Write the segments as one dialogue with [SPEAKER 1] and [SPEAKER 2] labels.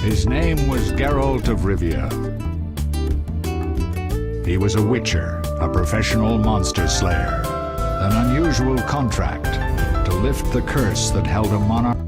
[SPEAKER 1] His name was Geralt of Rivia. He was a witcher, a professional monster slayer. An unusual contract to lift the curse that held a monarch.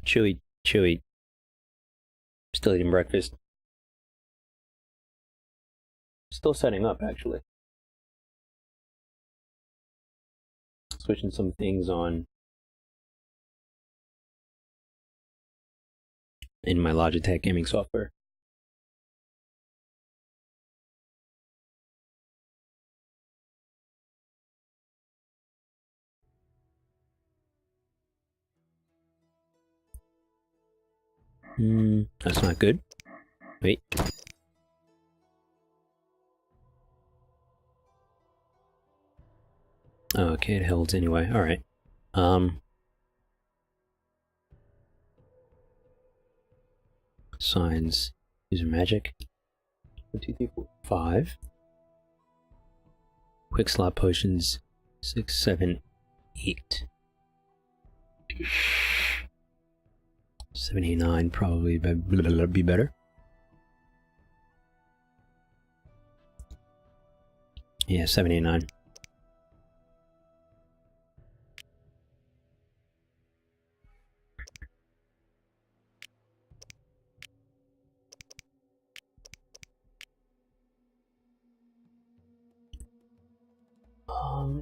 [SPEAKER 2] Chewy. Still eating breakfast. Still setting up, actually. Switching some things on in my Logitech gaming software. That's not good. Wait. Oh, okay, it holds anyway. Alright. Signs. User magic. 1, 2, 3, 4, 5. Quick slot potions. 6, 7, 8. 79 probably be better. Yeah, 79.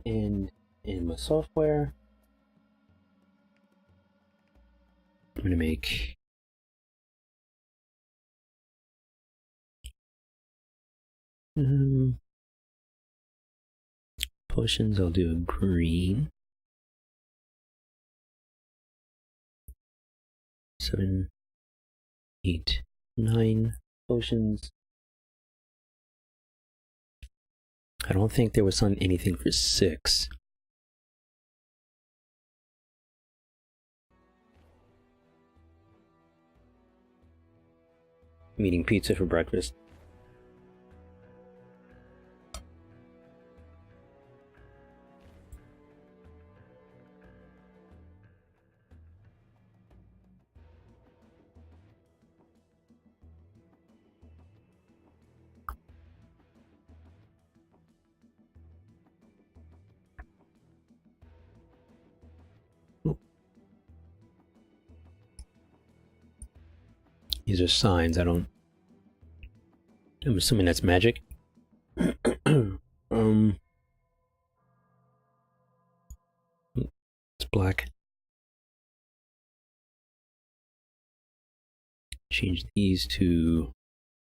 [SPEAKER 2] And in my software, I'm gonna make potions. I'll do a green. 7, 8, 9 potions. I don't think there was anything for 6. I'm eating pizza for breakfast. These are signs. I'm assuming that's magic. It's black. Change these to,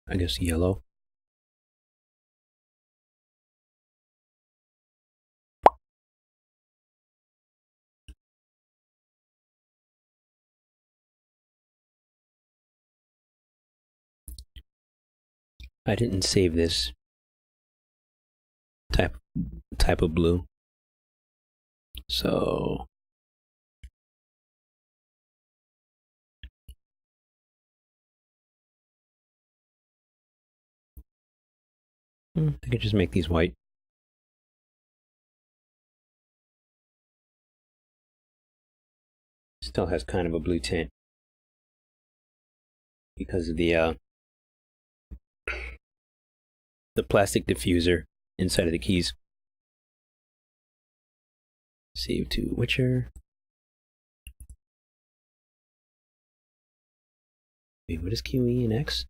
[SPEAKER 2] I guess, yellow. I didn't save this type of blue, so I could just make these white. Still has kind of a blue tint because of the plastic diffuser inside of the keys. Save to Witcher. Wait, what is QE and X?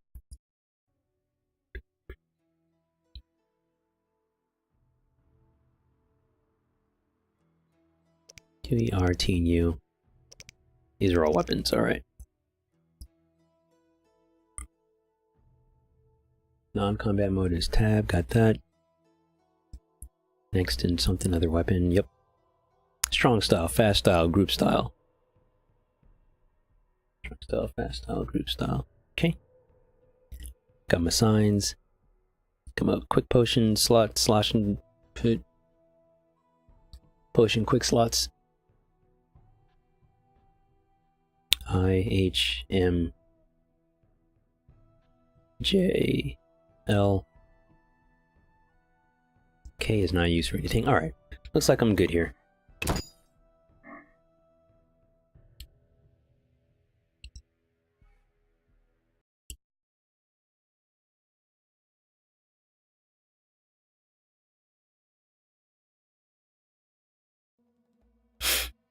[SPEAKER 2] QE, R, T, and U. These are all weapons, alright. Non-combat mode is tab, got that. Next in something, other weapon, yep. Strong style, fast style, group style. Strong style, fast style, group style. Okay. Got my signs. Come up, quick potion, slot, slash and put. Potion, quick slots. I, H, M, J, L. K is not used for anything. Alright. Looks like I'm good here.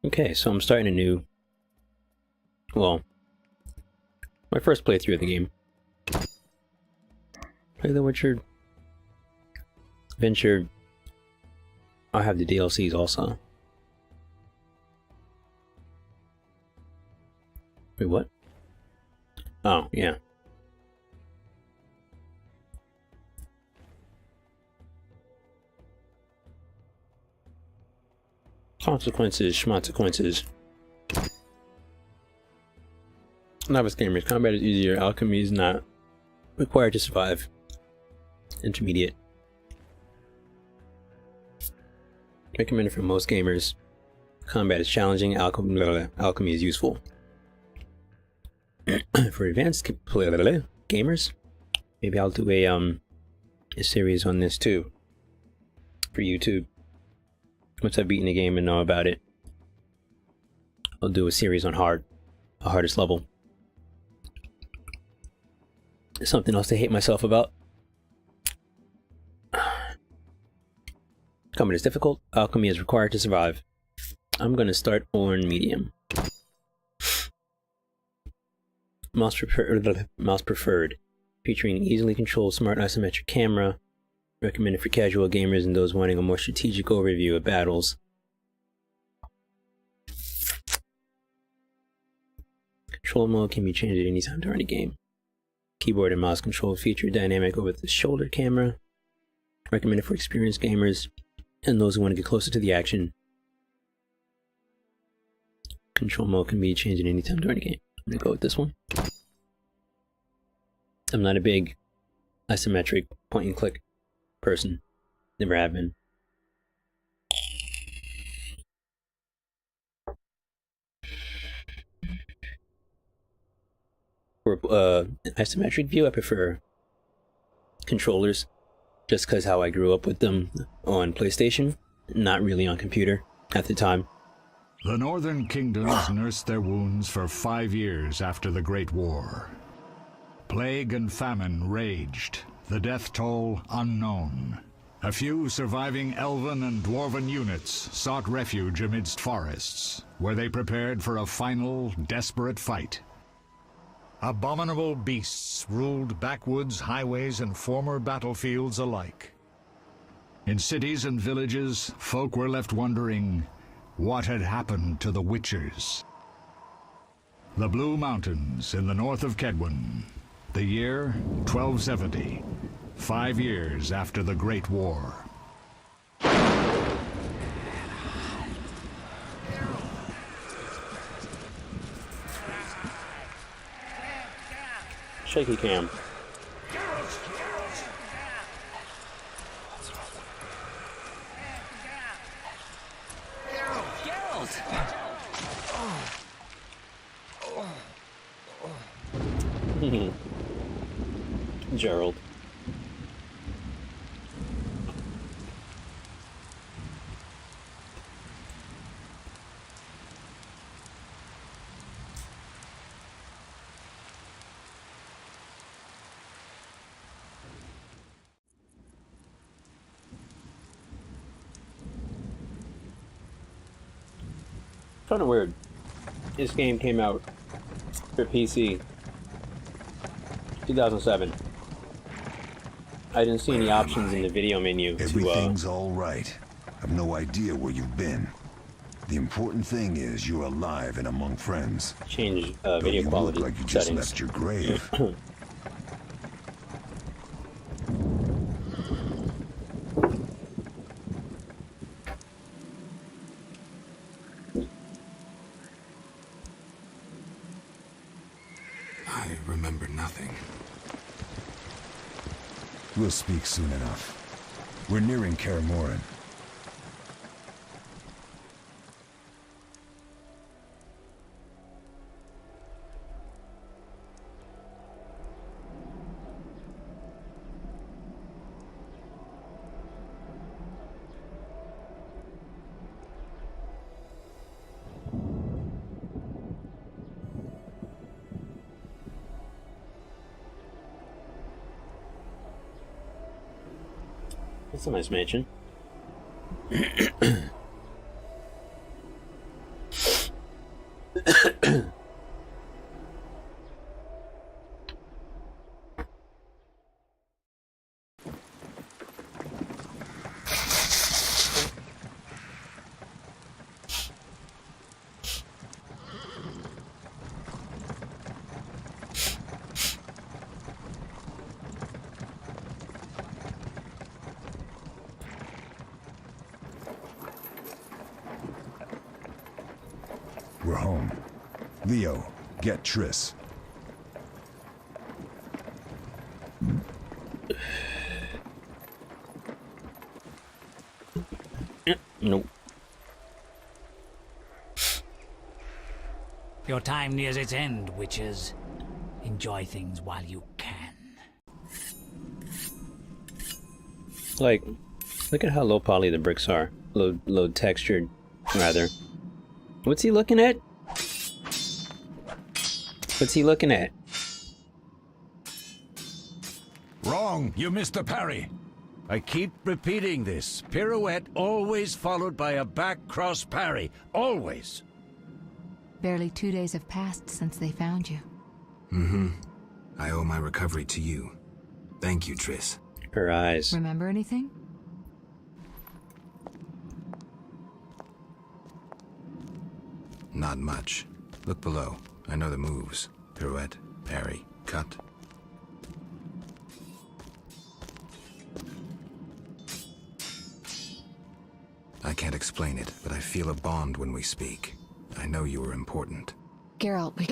[SPEAKER 2] Okay, so I'm starting a new... Well, my first playthrough of the game. Play the Witcher... Venture... I have the DLCs also. Wait, what? Oh, yeah. Consequences, schmonsequences. Novice gamers, combat is easier, alchemy is not required to survive. Intermediate. Recommended for most gamers. Combat is challenging, alchemy is useful. For advanced gamers, maybe I'll do a series on this too. For YouTube. Once I've beaten the game and know about it. I'll do a series on hardest level. Something else to hate myself about. Combat is difficult. Alchemy is required to survive. I'm gonna start on medium. Mouse preferred. Featuring an easily controlled smart isometric camera. Recommended for casual gamers and those wanting a more strategic overview of battles. Control mode can be changed at any time during the game. Keyboard and mouse control feature dynamic over the shoulder camera. Recommended for experienced gamers and those who want to get closer to the action. Control mode can be changed at any time during the game. I'm gonna go with this one. I'm not a big isometric point and click person. Never have been. For isometric view, I prefer controllers, just because how I grew up with them on PlayStation, not really on computer at the time.
[SPEAKER 1] The northern kingdoms nursed their wounds for 5 years after the Great War. Plague and famine raged, the death toll unknown. A few surviving elven and dwarven units sought refuge amidst forests, where they prepared for a final, desperate fight. Abominable beasts ruled backwoods, highways, and former battlefields alike. In cities and villages, folk were left wondering what had happened to the Witchers. The Blue Mountains in the north of Kedwin. The year 1270, 5 years after the Great War.
[SPEAKER 2] Shaky cam. Geralt. Kind of weird. This game came out for PC 2007. I didn't see any options in the video menu to
[SPEAKER 3] Everything's all right. I've no idea where you've been. The important thing is you're alive and among friends.
[SPEAKER 2] change
[SPEAKER 3] Though
[SPEAKER 2] video
[SPEAKER 3] you
[SPEAKER 2] quality
[SPEAKER 3] look like you just
[SPEAKER 2] settings.
[SPEAKER 3] left your grave.
[SPEAKER 4] I remember nothing.
[SPEAKER 3] We'll speak soon enough. We're nearing Kaer Morhen.
[SPEAKER 2] That's a nice mansion.
[SPEAKER 3] We're home. Leo, get Triss.
[SPEAKER 2] Nope.
[SPEAKER 5] Your time nears its end, witches. Enjoy things while you can.
[SPEAKER 2] Like, look at how low poly the bricks are. Low textured, rather. What's he looking at? What's he looking at?
[SPEAKER 6] Wrong. You missed the parry. I keep repeating this. Pirouette always followed by a back cross parry. Always.
[SPEAKER 7] Barely 2 days have passed since they found you.
[SPEAKER 4] Mm-hmm. I owe my recovery to you. Thank you, Triss.
[SPEAKER 2] Her eyes.
[SPEAKER 7] Remember anything?
[SPEAKER 4] Not much. Look below. I know the moves. Pirouette, parry, cut. I can't explain it, but I feel a bond when we speak. I know you were important.
[SPEAKER 7] Geralt, we...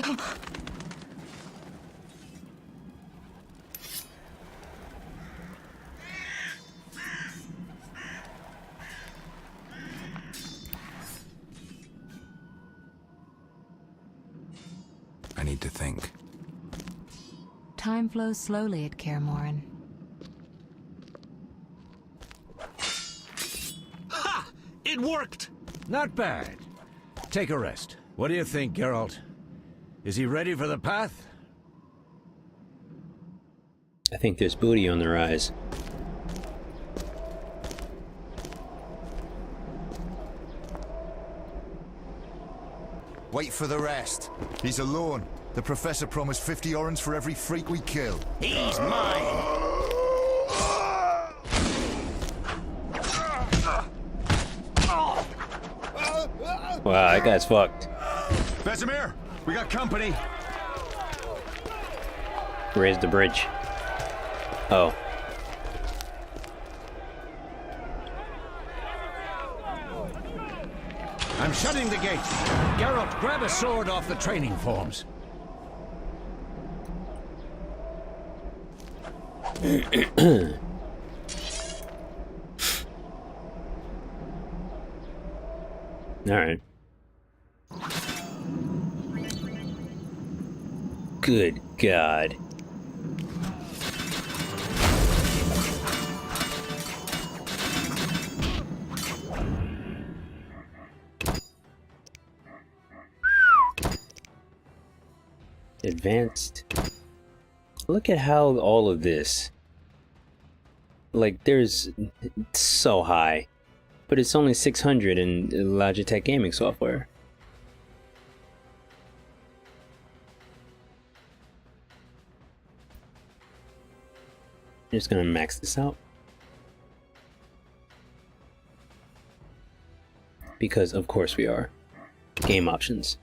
[SPEAKER 4] I need to think.
[SPEAKER 7] Time flows slowly at Kaer Morhen.
[SPEAKER 6] Ha! It worked! Not bad. Take a rest. What do you think, Geralt? Is he ready for the path?
[SPEAKER 2] I think there's booty on the rise.
[SPEAKER 8] Wait for the rest. He's alone. The Professor promised 50 orens for every freak we kill.
[SPEAKER 6] He's mine!
[SPEAKER 2] Wow, that guy's fucked.
[SPEAKER 8] Vesemir, we got company.
[SPEAKER 2] Raise the bridge. Oh.
[SPEAKER 6] I'm shutting the gate. Geralt, grab a sword off the training forms.
[SPEAKER 2] Alright. Good God. Advanced. Look at how all of this, like, there's so high, but it's only 600 in Logitech gaming software. I'm just gonna max this out because of course we are. Game options.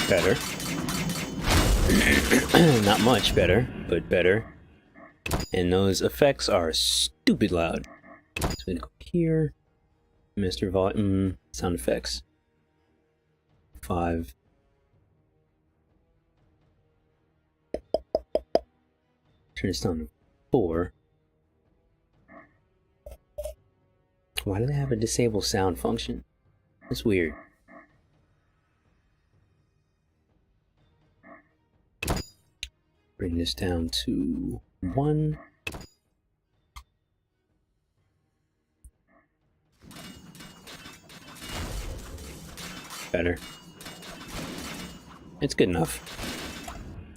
[SPEAKER 2] Better. Not much better, but better. And those effects are stupid loud. So we go here. Mr. Volume sound effects. 5. Turn this down to 4. Why do they have a disable sound function? That's weird. Bring this down to 1. Better. It's good enough.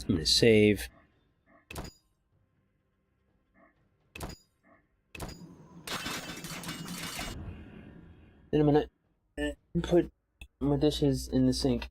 [SPEAKER 2] I'm gonna save. Then I'm gonna put my dishes in the sink.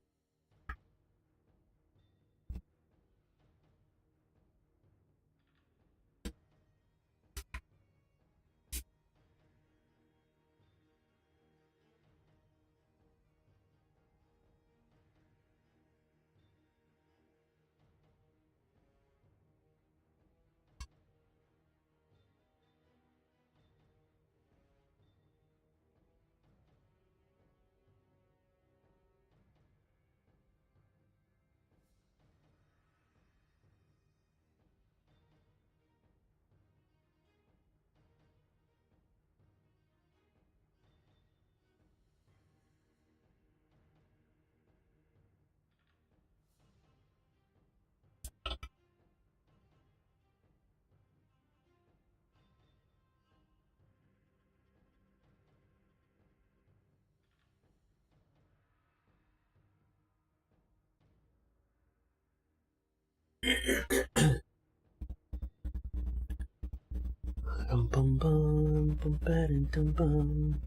[SPEAKER 2] Rum bum bum bum ba-dum dum bum.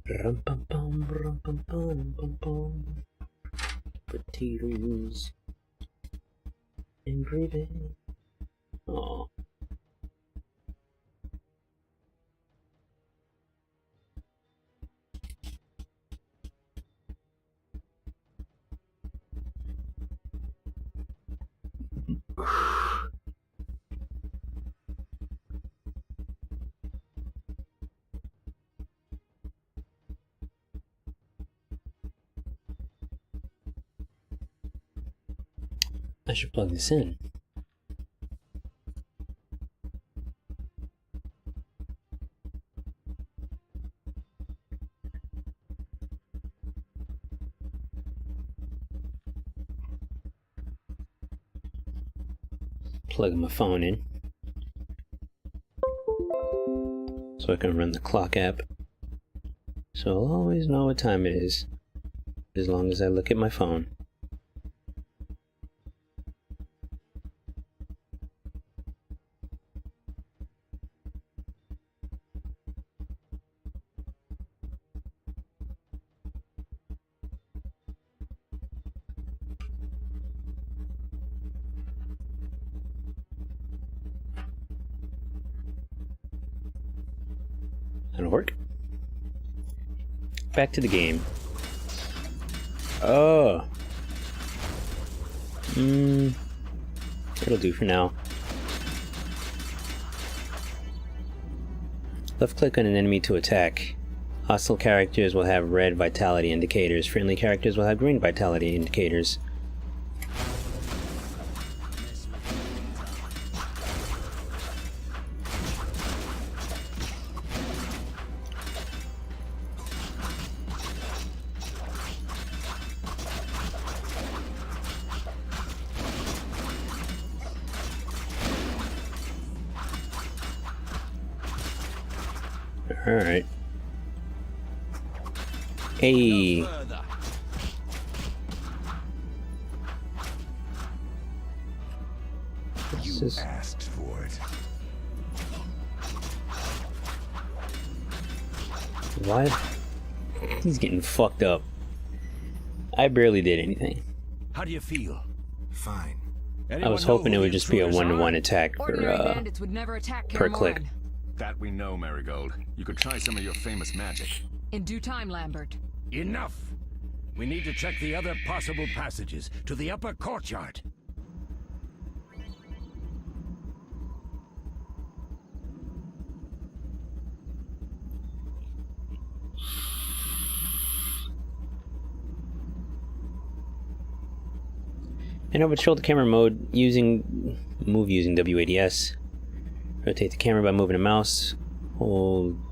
[SPEAKER 2] Rum bum bum rum bum bum bum bum. Potatoes and gravy. Aw. I should plug this in. Plug my phone in so I can run the clock app, so I'll always know what time it is as long as I look at my phone. That'll work. Back to the game. Oh. It'll do for now. Left click on an enemy to attack. Hostile characters will have red vitality indicators. Friendly characters will have green vitality indicators. Alright. Hey.
[SPEAKER 3] You asked for it.
[SPEAKER 2] What? He's getting fucked up. I barely did anything.
[SPEAKER 6] How do you feel?
[SPEAKER 4] Fine.
[SPEAKER 2] I was hoping it would just be a one-to-one attack per click.
[SPEAKER 9] That we know, Marigold. You could try some of your famous magic.
[SPEAKER 7] In due time, Lambert.
[SPEAKER 6] Enough! We need to check the other possible passages to the upper courtyard.
[SPEAKER 2] I know, but shoulder camera mode move using WADS. Rotate the camera by moving the mouse.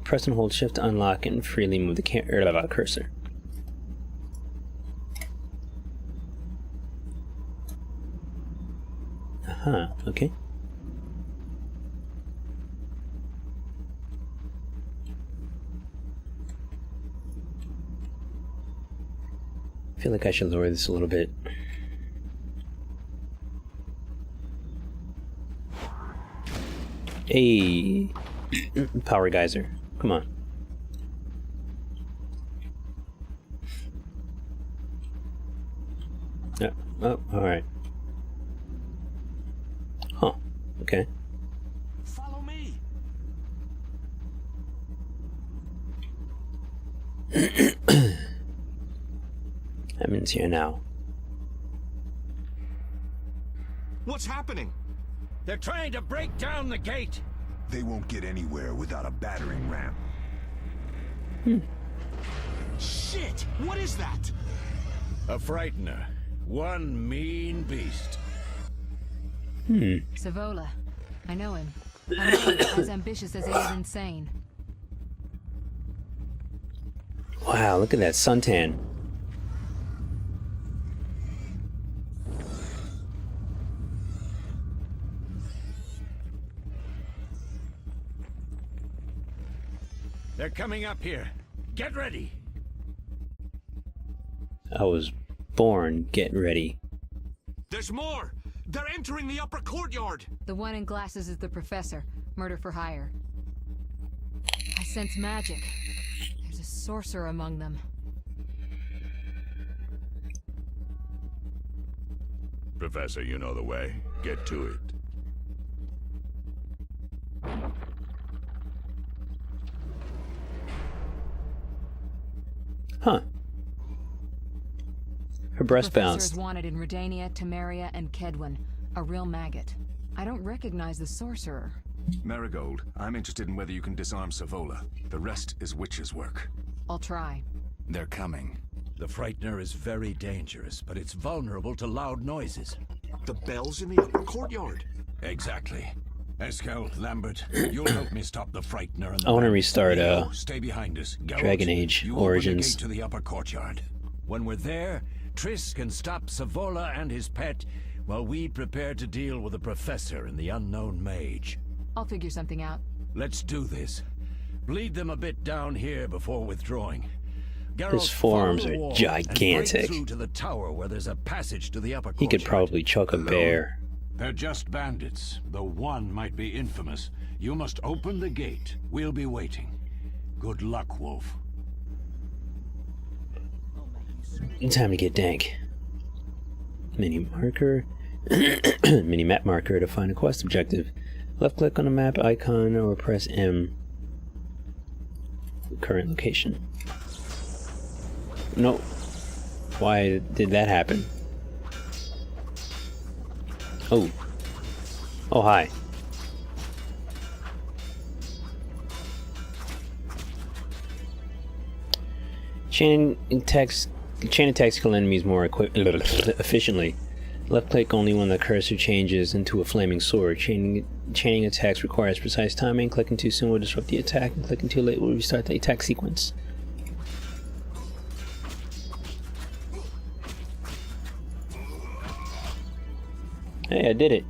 [SPEAKER 2] Press and hold shift to unlock and freely move the cursor. Okay. I feel like I should lower this a little bit. Hey, power geyser, come on. Oh, all right. Huh. Okay.
[SPEAKER 6] Follow me.
[SPEAKER 2] Emin's here now.
[SPEAKER 9] What's happening?
[SPEAKER 6] They're trying to break down the gate.
[SPEAKER 3] They won't get anywhere without a battering ram.
[SPEAKER 9] Shit! What is that?
[SPEAKER 6] A frightener. One mean beast.
[SPEAKER 7] Savola. I know him. I know he's as ambitious as he is insane.
[SPEAKER 2] Wow, look at that suntan.
[SPEAKER 6] coming up here. Get ready.
[SPEAKER 2] I was born getting ready.
[SPEAKER 10] There's more! They're entering the upper courtyard!
[SPEAKER 7] The one in glasses is the professor. Murder for hire. I sense magic. There's a sorcerer among them.
[SPEAKER 9] Professor, you know the way. Get to it.
[SPEAKER 2] Huh. Her breast
[SPEAKER 7] Professor
[SPEAKER 2] bounced.
[SPEAKER 7] is wanted in Redania, Temeria, and Kedwin. A real maggot. I don't recognize the sorcerer.
[SPEAKER 9] Marigold, I'm interested in whether you can disarm Savola. The rest is witch's work.
[SPEAKER 7] I'll try.
[SPEAKER 4] They're coming.
[SPEAKER 6] The Frightener is very dangerous, but it's vulnerable to loud noises.
[SPEAKER 10] The bell's in the upper courtyard.
[SPEAKER 6] Exactly. Eskel, Lambert, you'll help me stop the Frightener. And
[SPEAKER 2] I want to restart
[SPEAKER 6] Leo, stay behind us. Geralt,
[SPEAKER 2] Dragon Age
[SPEAKER 6] you
[SPEAKER 2] Origins.
[SPEAKER 6] open the gate to the upper courtyard. When we're there, Triss can stop Savola and his pet while we prepare to deal with the Professor and the unknown mage.
[SPEAKER 7] I'll figure something out.
[SPEAKER 6] Let's do this. Bleed them a bit down here before withdrawing. Geralt,
[SPEAKER 2] His forearms
[SPEAKER 6] follow the
[SPEAKER 2] are
[SPEAKER 6] wall
[SPEAKER 2] gigantic.
[SPEAKER 6] And break through to the tower where there's a passage to the upper
[SPEAKER 2] He could
[SPEAKER 6] courtyard.
[SPEAKER 2] probably chuck a bear.
[SPEAKER 6] They're just bandits, though one might be infamous. You must open the gate. We'll be waiting. Good luck, Wolf.
[SPEAKER 2] Time to get dank. Mini marker. Mini map marker to find a quest objective. Left click on the map icon or press M. Current location. No. Why did that happen? Oh. Oh, hi. Chain attacks kill enemies more efficiently. Left click only when the cursor changes into a flaming sword. Chaining attacks requires precise timing. Clicking too soon will disrupt the attack, and clicking too late will restart the attack sequence. Hey, I did it.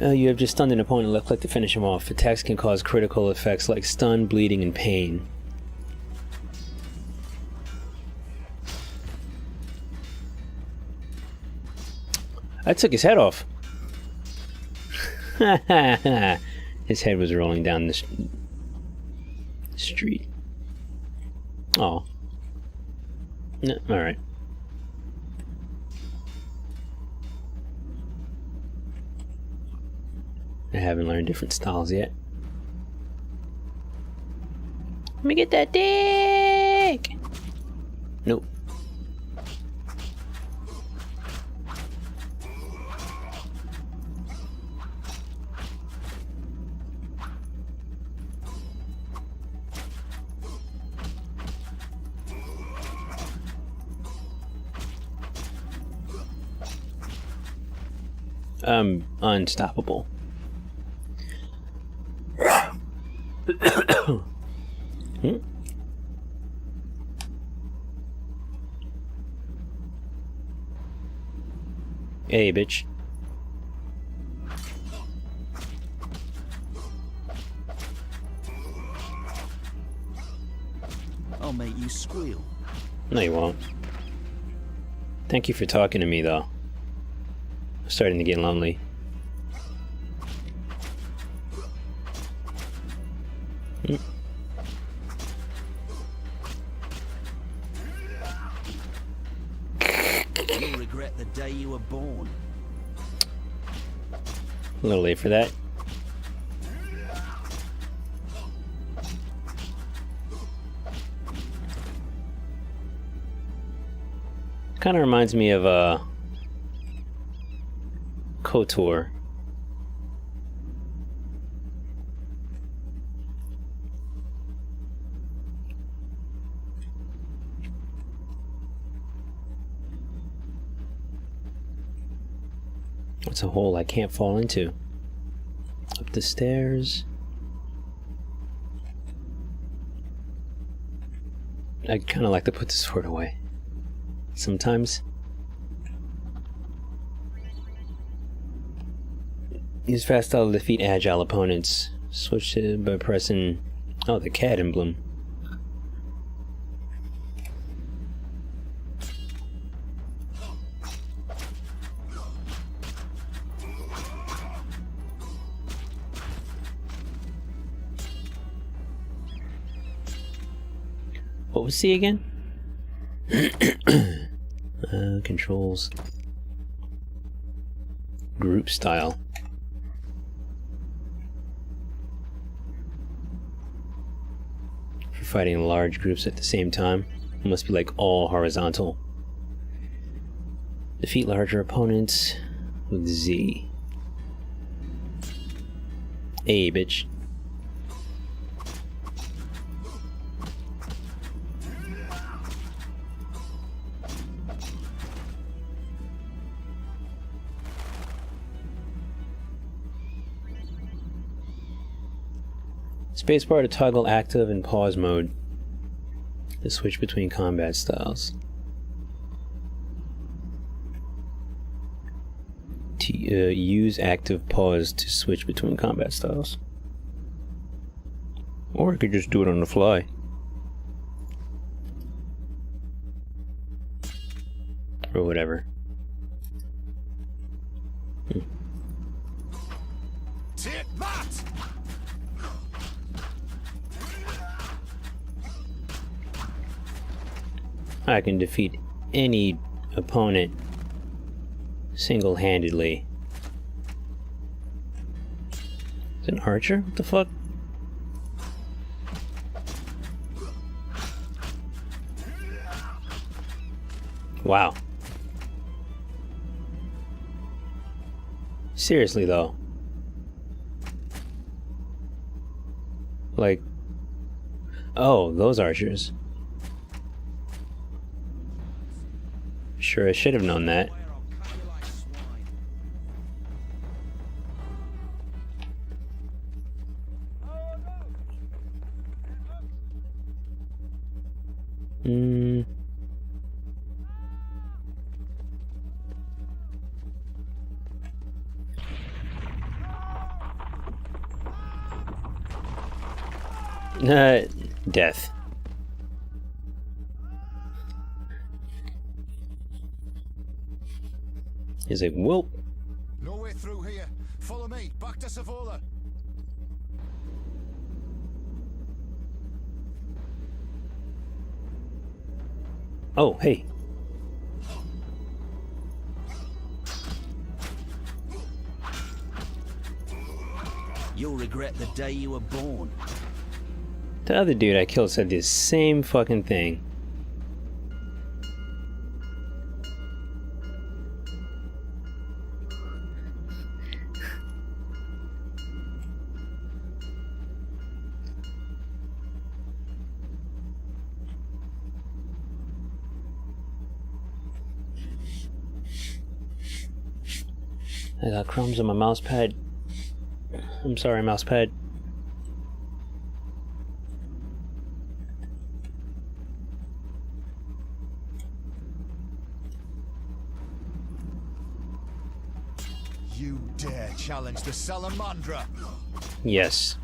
[SPEAKER 2] You have just stunned an opponent. Left click to finish him off. Attacks can cause critical effects like stun, bleeding, and pain. I took his head off. His head was rolling down the street. Oh. No, alright. I haven't learned different styles yet. Let me get that dick! Nope. Unstoppable. Hey, bitch.
[SPEAKER 10] I'll make you squeal.
[SPEAKER 2] No, you won't. Thank you for talking to me, though. I'm starting to get lonely.
[SPEAKER 10] You'll regret the day you were born.
[SPEAKER 2] A little late for that. Kind of reminds me of KOTOR. It's a hole I can't fall into. Up the stairs. I'd kind of like to put the sword away. Sometimes. Use fast style to defeat agile opponents. Switch to by pressing Oh, the cat emblem. What was C again? Controls. Group style. For fighting large groups at the same time. It must be like all horizontal. Defeat larger opponents with Z. A, bitch. Spacebar to toggle active and pause mode. To switch between combat styles. Use active pause to switch between combat styles. Or I could just do it on the fly. Or whatever.
[SPEAKER 8] Take that!
[SPEAKER 2] I can defeat any opponent single-handedly. Is it an archer? What the fuck? Wow. Seriously though. Like, oh, those archers. Sure, I should have known that. Death. He's like, whoop.
[SPEAKER 8] No way through here. Follow me. Back to Savola.
[SPEAKER 2] Oh, hey.
[SPEAKER 10] You'll regret the day you were born.
[SPEAKER 2] The other dude I killed said the same fucking thing. I got crumbs on my mouse pad. I'm sorry, mouse pad.
[SPEAKER 8] You dare challenge the Salamandra?
[SPEAKER 2] Yes.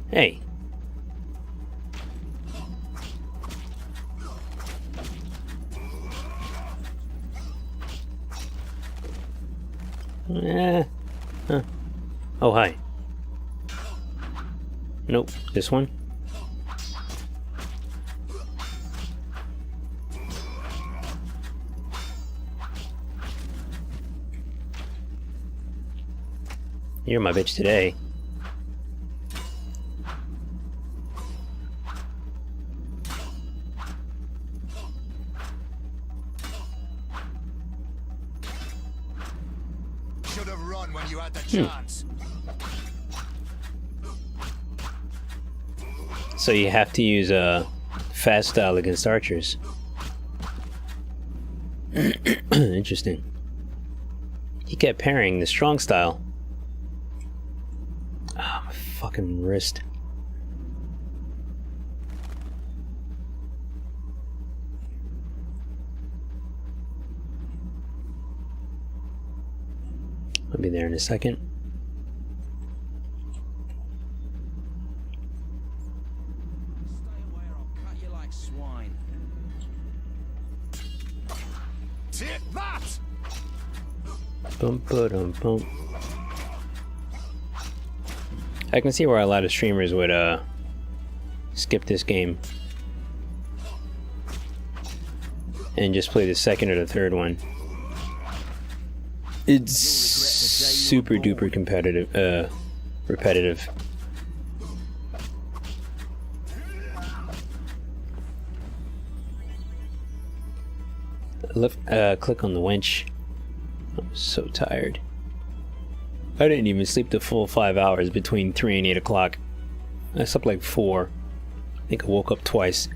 [SPEAKER 2] Hey. Huh. Oh, hi. Nope, this one. You're my bitch today.
[SPEAKER 8] Should have run when you had the chance.
[SPEAKER 2] So you have to use a fast style against archers. Interesting. He kept parrying the strong style. Ah, my fucking wrist. I'll be there in a second.
[SPEAKER 10] Stay away or I'll cut you like swine.
[SPEAKER 8] Take that!
[SPEAKER 2] Bum ba dum bum. I can see why a lot of streamers would skip this game and just play the second or the third one. It's super duper competitive, repetitive. Click on the winch. I'm so tired. I didn't even sleep the full 5 hours between 3 and 8 o'clock. I slept like 4. I think I woke up twice.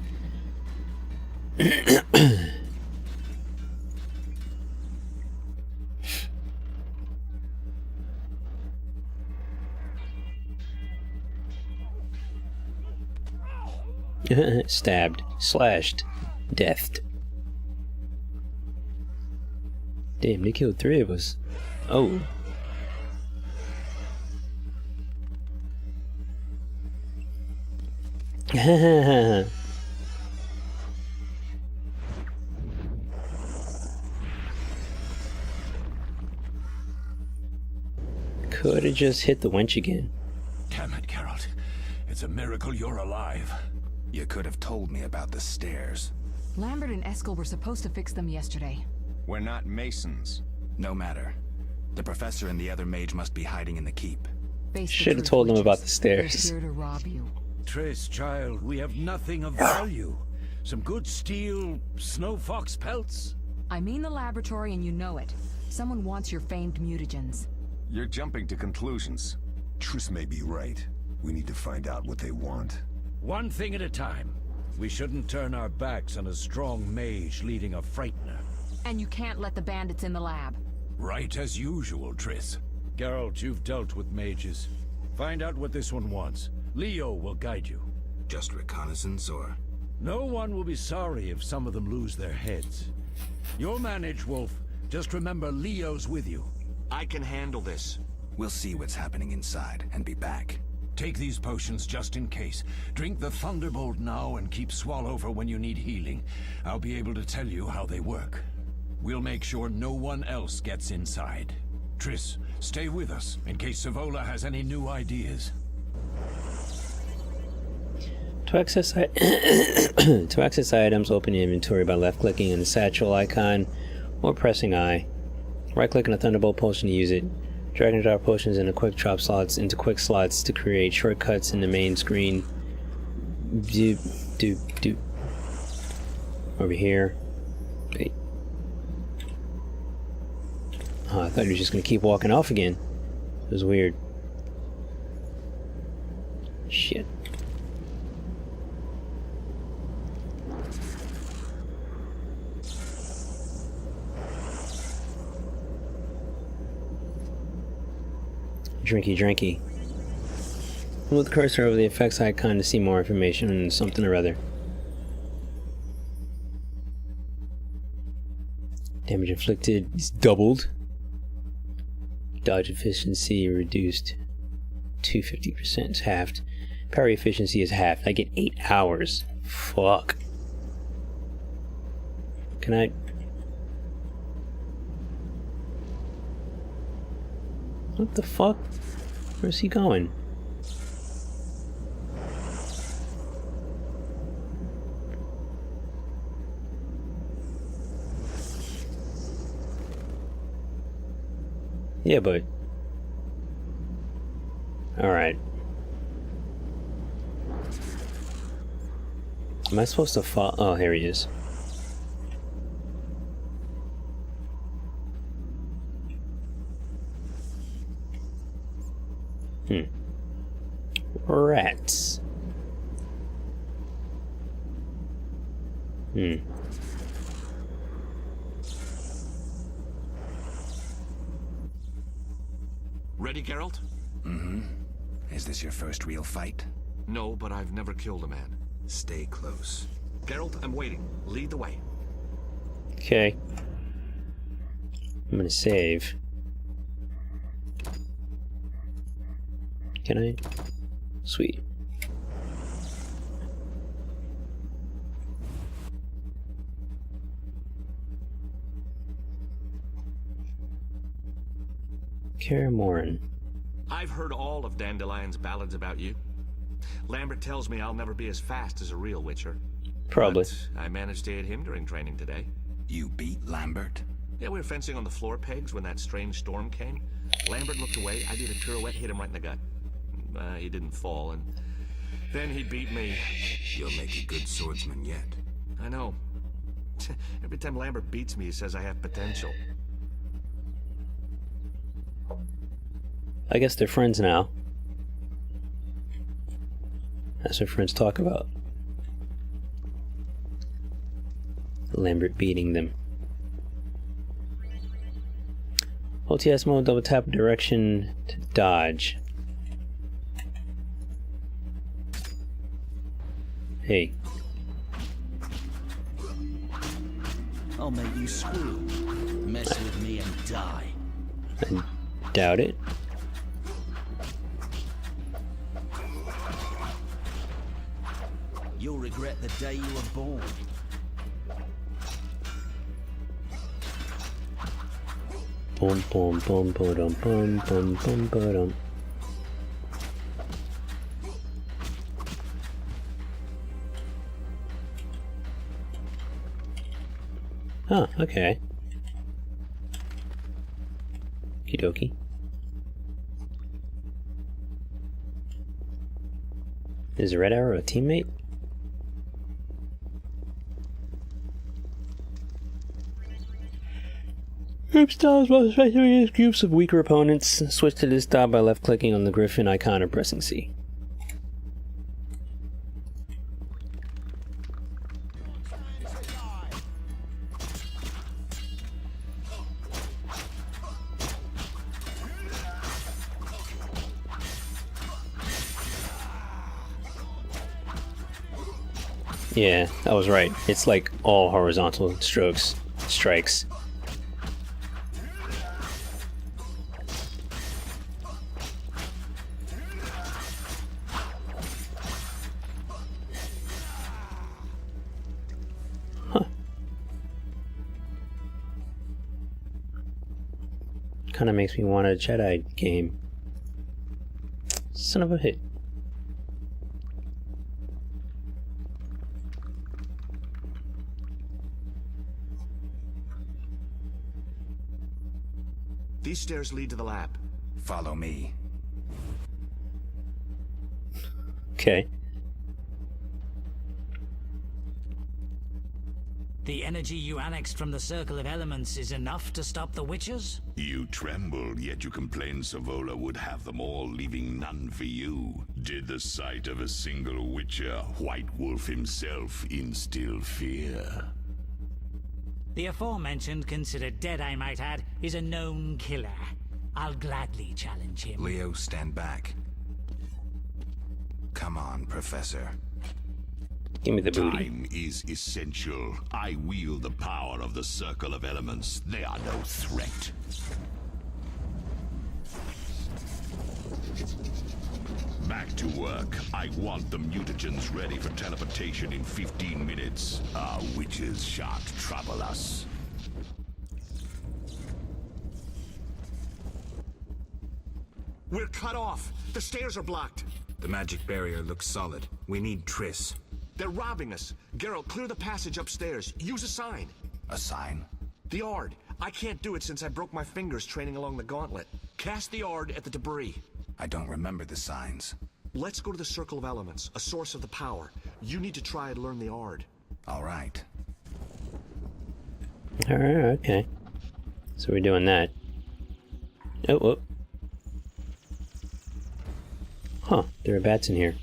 [SPEAKER 2] Stabbed, slashed, deathed. Damn, they killed 3 of us. Oh. Could have just hit the winch again.
[SPEAKER 6] Damn it, Geralt. It's a miracle you're alive.
[SPEAKER 4] You could have told me about the stairs.
[SPEAKER 7] Lambert and Eskel were supposed to fix them yesterday.
[SPEAKER 9] We're not masons.
[SPEAKER 4] No matter. The professor and the other mage must be hiding in the keep.
[SPEAKER 2] Should have told them about the stairs.
[SPEAKER 7] They're here to rob you.
[SPEAKER 6] Triss, child, we have nothing of value. Some good steel snow fox pelts?
[SPEAKER 7] I mean the laboratory and you know it. Someone wants your famed mutagens.
[SPEAKER 9] You're jumping to conclusions.
[SPEAKER 3] Triss may be right. We need to find out what they want.
[SPEAKER 6] One thing at a time. We shouldn't turn our backs on a strong mage leading a frightener.
[SPEAKER 7] And you can't let the bandits in the lab.
[SPEAKER 6] Right as usual, Triss. Geralt, you've dealt with mages. Find out what this one wants. Leo will guide you.
[SPEAKER 4] Just reconnaissance, or...?
[SPEAKER 6] No one will be sorry if some of them lose their heads. You'll manage, Wolf. Just remember Leo's with you.
[SPEAKER 10] I can handle this.
[SPEAKER 4] We'll see what's happening inside and be back.
[SPEAKER 6] Take these potions just in case. Drink the Thunderbolt now and keep Swallow for when you need healing. I'll be able to tell you how they work. We'll make sure no one else gets inside. Triss, stay with us in case Savola has any new ideas.
[SPEAKER 2] To access items, open the inventory by left-clicking on the satchel icon or pressing I. Right-click on a Thunderbolt potion to use it. Drag and drop potions into quick drop slots into quick slots to create shortcuts in the main screen. Doop, doop, doop. Over here. Wait. Oh, I thought you were just gonna keep walking off again. It was weird. Shit. Drinky drinky. Move the cursor over the effects icon to see more information on something or other. Damage inflicted is doubled. Dodge efficiency reduced to 50%. It's halved. Parry efficiency is halved. I get 8 hours. Fuck. Can I... What the fuck? Where's he going? Yeah, but... Alright. Am I supposed to follow? Oh, here he is. Rats.
[SPEAKER 10] Ready, Geralt?
[SPEAKER 4] Mm-hmm. Is this your first real fight?
[SPEAKER 10] No, but I've never killed a man.
[SPEAKER 4] Stay close.
[SPEAKER 10] Geralt, I'm waiting. Lead the way.
[SPEAKER 2] Okay. I'm gonna save. Can I? Sweet. Kaer Morhen.
[SPEAKER 11] I've heard all of Dandelion's ballads about you. Lambert tells me I'll never be as fast as a real Witcher.
[SPEAKER 2] Probably.
[SPEAKER 11] But I managed to hit him during training today.
[SPEAKER 6] You beat Lambert?
[SPEAKER 11] Yeah, we were fencing on the floor pegs when that strange storm came. Lambert looked away, I did a pirouette, hit him right in the gut. He didn't fall, and then he beat me.
[SPEAKER 4] You'll make a good swordsman yet.
[SPEAKER 11] I know. Every time Lambert beats me, he says I have potential.
[SPEAKER 2] I guess they're friends now. That's what friends talk about. Lambert beating them. Hold TS mode, double tap direction to dodge. Hey.
[SPEAKER 10] I'll make you squeal. Mess with me and die.
[SPEAKER 2] I doubt it.
[SPEAKER 10] You'll regret the day you were born.
[SPEAKER 2] Boom, boom, boom, boom, boom, boom, boom, boom. Huh, okay. Okie dokie. Is Red Arrow a teammate? Group style is most effective against groups of weaker opponents. Switch to this style by left-clicking on the Griffin icon and pressing C. Yeah, I was right. It's like all horizontal strikes. Huh. Kinda makes me want a Jedi game. Son of a hit.
[SPEAKER 11] These stairs lead to the lab.
[SPEAKER 4] Follow me.
[SPEAKER 2] Okay.
[SPEAKER 5] The energy you annexed from the Circle of Elements is enough to stop the Witchers?
[SPEAKER 12] You tremble, yet you complain Savola would have them all, leaving none for you. Did the sight of a single Witcher, White Wolf himself, instill fear?
[SPEAKER 5] The aforementioned, considered dead I might add, is a known killer. I'll gladly challenge him.
[SPEAKER 4] Leo, stand back. Come on, Professor.
[SPEAKER 2] Give me the booty.
[SPEAKER 12] Time is essential. I wield the power of the Circle of Elements. They are no threat. Back to work. I want the mutagens ready for teleportation in 15 minutes. Our witches shan't trouble us.
[SPEAKER 11] We're cut off. The stairs are blocked.
[SPEAKER 4] The magic barrier looks solid. We need Triss.
[SPEAKER 11] They're robbing us. Geralt, clear the passage upstairs. Use a sign.
[SPEAKER 4] A sign?
[SPEAKER 11] The Ard. I can't do it since I broke my fingers training along the gauntlet. Cast the Ard at the debris.
[SPEAKER 4] I don't remember the signs.
[SPEAKER 11] Let's go to the Circle of Elements, a source of the power. You need to try and learn the Ard.
[SPEAKER 4] All right.
[SPEAKER 2] Alright, okay. So we're doing that. Oh, whoop. Huh, there are bats in here.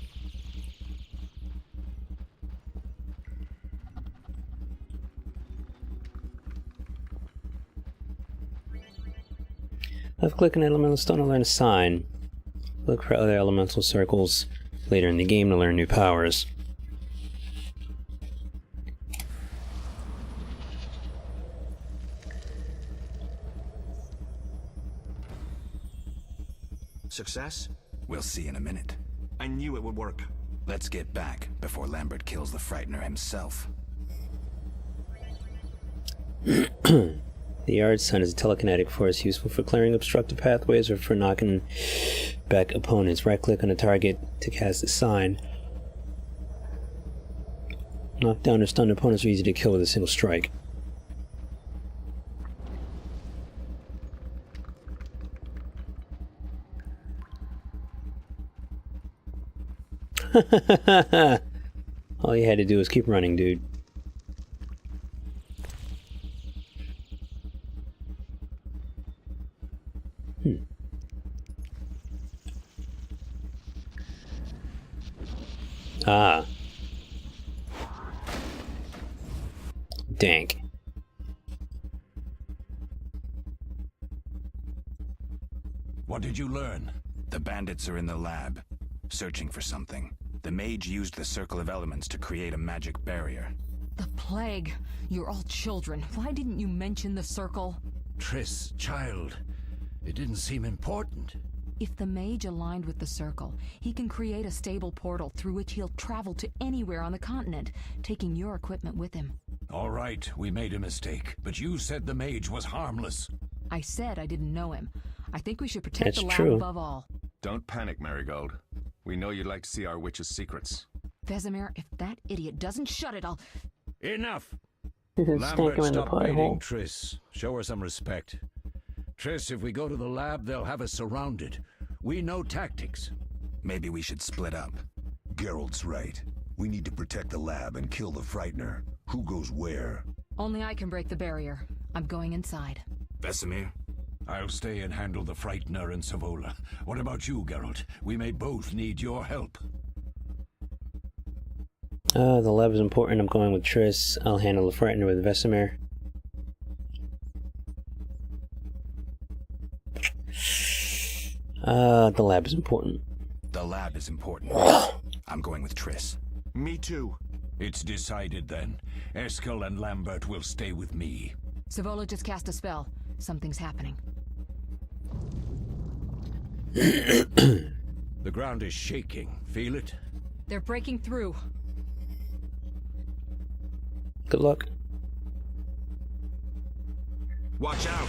[SPEAKER 2] Left-click an elemental stone to learn a sign. Look for other elemental circles later in the game to learn new powers.
[SPEAKER 11] Success?
[SPEAKER 4] We'll see in a minute.
[SPEAKER 11] I knew it would work.
[SPEAKER 4] Let's get back before Lambert kills the Frightener himself.
[SPEAKER 2] The Yard Sun is a telekinetic force useful for clearing obstructed pathways or for knocking back opponents. Right-click on a target to cast a sign. Knockdown or stunned opponents are easy to kill with a single strike. All you had to do was keep running, dude. Ah. Dank.
[SPEAKER 6] What did you learn?
[SPEAKER 4] The bandits are in the lab, searching for something. The mage used the Circle of Elements to create a magic barrier.
[SPEAKER 7] The plague. You're all children. Why didn't you mention the circle?
[SPEAKER 6] Triss, child. It didn't seem important.
[SPEAKER 7] If the mage aligned with the circle, he can create a stable portal through which he'll travel to anywhere on the continent, taking your equipment with him.
[SPEAKER 6] All right, we made a mistake, but you said the mage was harmless.
[SPEAKER 7] I said I didn't know him. I think we should protect
[SPEAKER 2] That's
[SPEAKER 7] the lab
[SPEAKER 2] true.
[SPEAKER 7] above all.
[SPEAKER 9] Don't panic, Marigold. We know you'd like to see our witch's secrets.
[SPEAKER 7] Vesemir, if that idiot doesn't shut it, I'll...
[SPEAKER 6] Enough!
[SPEAKER 2] Stank
[SPEAKER 6] Lambert,
[SPEAKER 2] him in the
[SPEAKER 6] stop
[SPEAKER 2] pie
[SPEAKER 6] baiting
[SPEAKER 2] hole.
[SPEAKER 6] Triss. Show her some respect. Triss, if we go to the lab, they'll have us surrounded. We know tactics.
[SPEAKER 4] Maybe we should split up.
[SPEAKER 3] Geralt's right. We need to protect the lab and kill the Frightener. Who goes where?
[SPEAKER 7] Only I can break the barrier. I'm going inside.
[SPEAKER 4] Vesemir?
[SPEAKER 6] I'll stay and handle the Frightener and Savola. What about you, Geralt? We may both need your help.
[SPEAKER 2] The lab is important. I'm going with Triss. I'll handle the Frightener with Vesemir. The lab is important.
[SPEAKER 4] The lab is important. I'm going with Triss.
[SPEAKER 11] Me too.
[SPEAKER 6] It's decided then. Eskel and Lambert will stay with me.
[SPEAKER 7] Savola just cast a spell. Something's happening.
[SPEAKER 6] The ground is shaking. Feel it?
[SPEAKER 7] They're breaking through.
[SPEAKER 2] Good luck.
[SPEAKER 11] Watch out!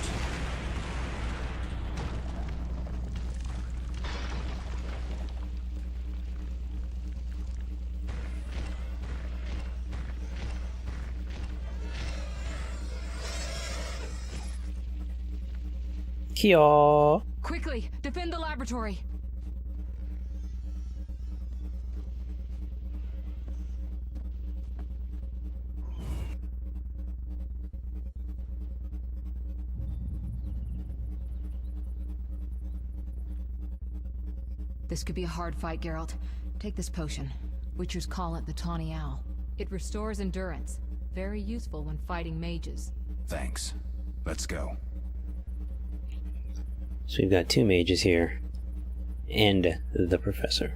[SPEAKER 2] Kia.
[SPEAKER 7] Quickly, defend the laboratory. This could be a hard fight, Geralt. Take this potion. Witchers call it the Tawny Owl. It restores endurance. Very useful when fighting mages.
[SPEAKER 4] Thanks. Let's go.
[SPEAKER 2] So we've got two mages here. And the professor.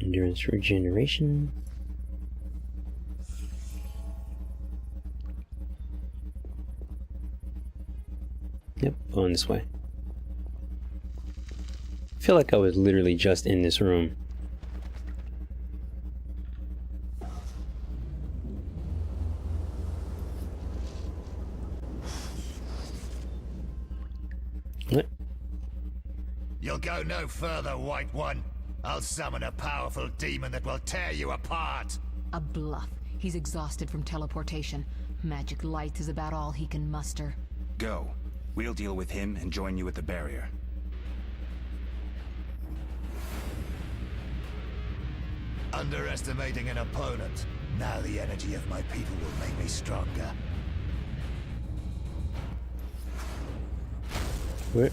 [SPEAKER 2] Endurance regeneration. Yep, going this way. I feel like I was literally just in this room. What?
[SPEAKER 8] You'll go no further, White One. I'll summon a powerful demon that will tear you apart.
[SPEAKER 7] A bluff. He's exhausted from teleportation. Magic light is about all he can muster.
[SPEAKER 4] Go. We'll deal with him and join you at the barrier.
[SPEAKER 8] Underestimating an opponent. Now the energy of my people will make me stronger.
[SPEAKER 2] Where?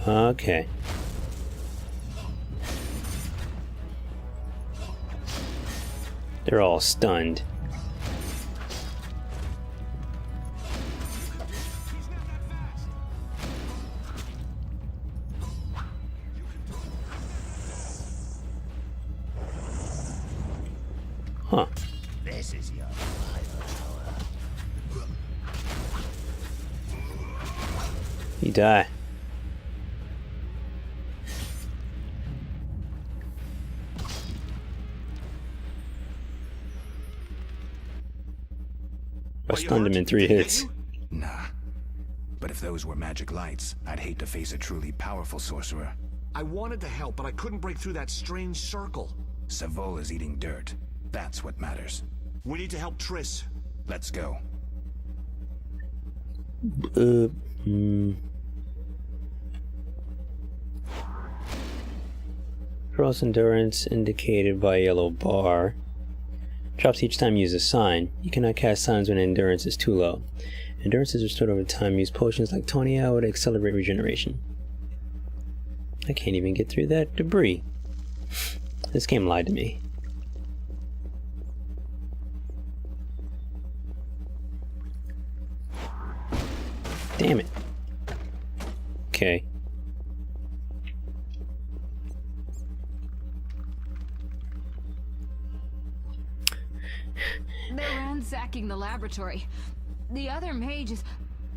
[SPEAKER 2] Okay. They're all stunned. Huh.
[SPEAKER 8] This is your final hour.
[SPEAKER 2] You die. I stunned him in 3 hits.
[SPEAKER 4] Nah. But if those were magic lights, I'd hate to face a truly powerful sorcerer.
[SPEAKER 11] I wanted to help, but I couldn't break through that strange circle.
[SPEAKER 4] Savola's eating dirt. That's what matters.
[SPEAKER 11] We need to help Triss.
[SPEAKER 4] Let's go.
[SPEAKER 2] Cross endurance indicated by a yellow bar. Drops each time you use a sign. You cannot cast signs when endurance is too low. Endurance is restored over time. Use potions like Tony Owl to accelerate regeneration. I can't even get through that debris. This game lied to me. Damn it. Okay.
[SPEAKER 7] They're ransacking the laboratory. The other mage is...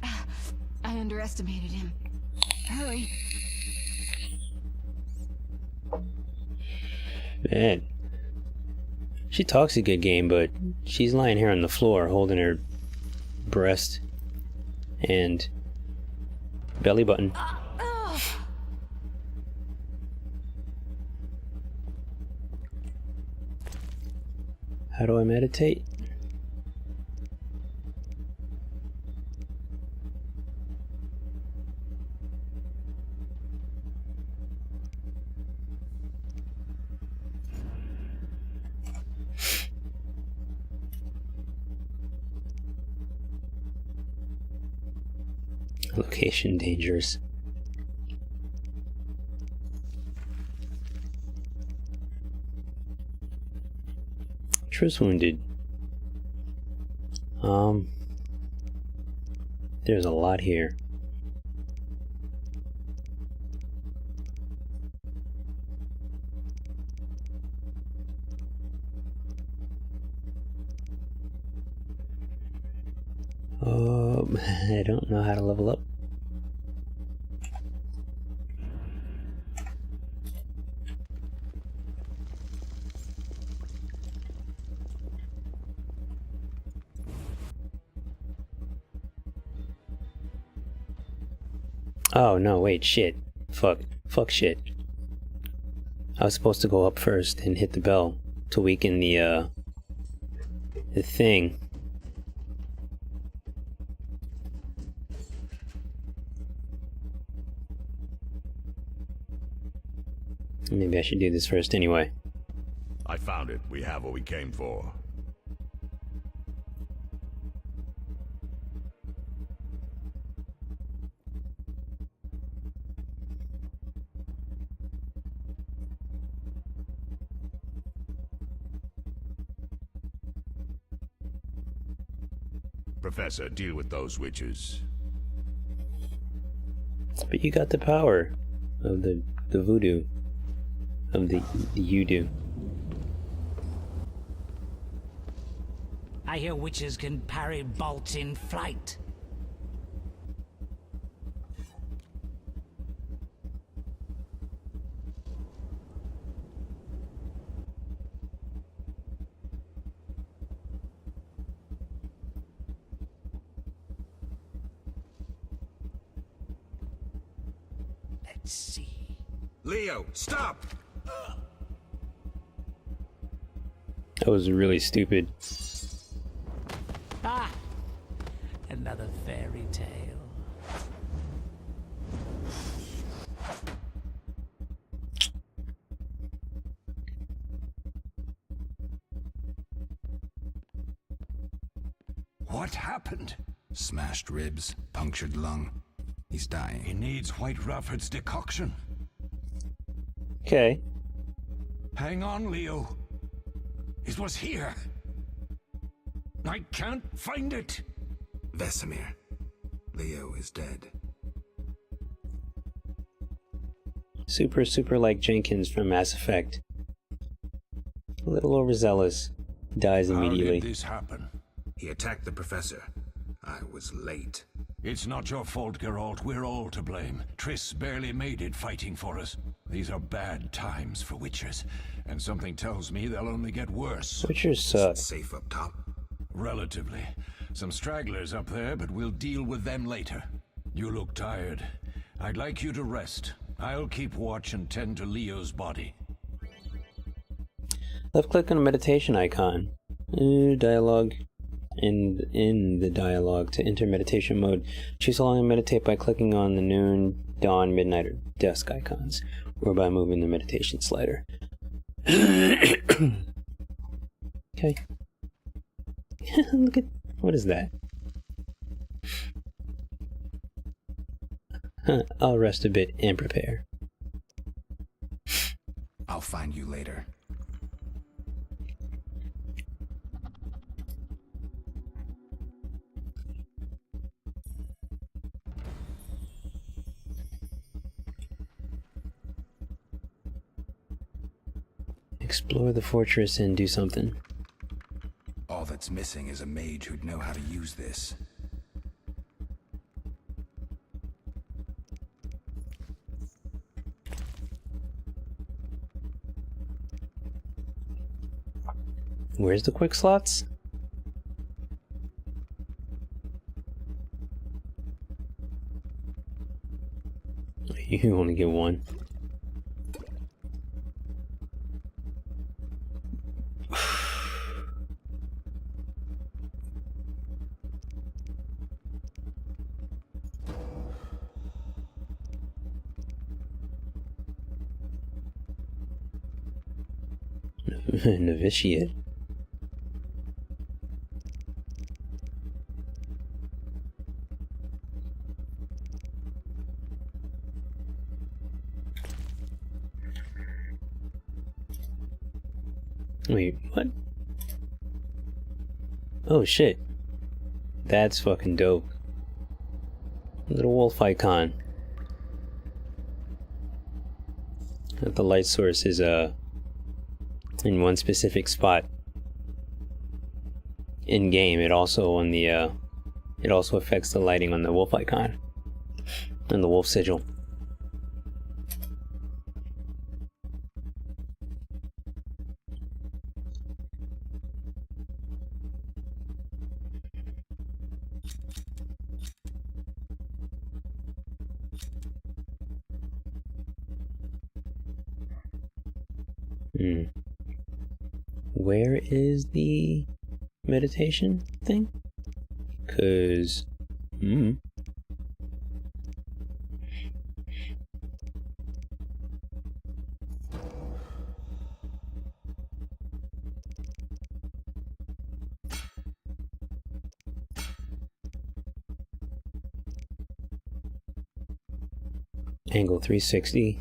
[SPEAKER 7] I underestimated him. Hurry.
[SPEAKER 2] Man. She talks a good game, but she's lying here on the floor holding her breast and belly button. How do I meditate? Location dangerous. Triss wounded. There's a lot here. I don't know how to level up. Oh no, wait, shit. Fuck shit. I was supposed to go up first and hit the bell to weaken the thing. Maybe I should do this first anyway.
[SPEAKER 12] I found it. We have what we came for. Professor, deal with those witches.
[SPEAKER 2] But you got the power of the voodoo. Of the you-do.
[SPEAKER 5] I hear witches can parry bolts in flight. Let's see.
[SPEAKER 6] Leo, stop!
[SPEAKER 2] That was really stupid.
[SPEAKER 5] Ah! Another fairy tale.
[SPEAKER 6] What happened?
[SPEAKER 4] Smashed ribs, punctured lung. He's dying.
[SPEAKER 6] He needs White Rafford's decoction.
[SPEAKER 2] Okay.
[SPEAKER 6] Hang on, Leo. It was here. I can't find it.
[SPEAKER 4] Vesemir. Leo is dead.
[SPEAKER 2] Super like Jenkins from Mass Effect. A little overzealous. Dies immediately.
[SPEAKER 6] How did this happen?
[SPEAKER 4] He attacked the professor. I was late.
[SPEAKER 6] It's not your fault, Geralt. We're all to blame. Triss barely made it fighting for us. These are bad times for Witchers, and something tells me they'll only get worse.
[SPEAKER 2] Witchers suck.
[SPEAKER 9] Safe up top?
[SPEAKER 6] Relatively. Some stragglers up there, but we'll deal with them later. You look tired. I'd like you to rest. I'll keep watch and tend to Leo's body.
[SPEAKER 2] Left click on the meditation icon. Dialogue. In the dialogue to enter meditation mode, choose how long to meditate by clicking on the noon, dawn, midnight, or dusk icons, or by moving the meditation slider. Okay. Look at... what is that? I'll rest a bit and prepare.
[SPEAKER 4] I'll find you later.
[SPEAKER 2] Explore the fortress and do something.
[SPEAKER 4] All that's missing is a mage who'd know how to use this.
[SPEAKER 2] Where's the quick slots? You only get one. Novitiate. Wait, what? Oh shit. That's fucking dope. Little wolf icon. The light source is in one specific spot in game. It also on the it also affects the lighting on the wolf icon and the wolf sigil. Where is the meditation thing? 'Cause angle 360,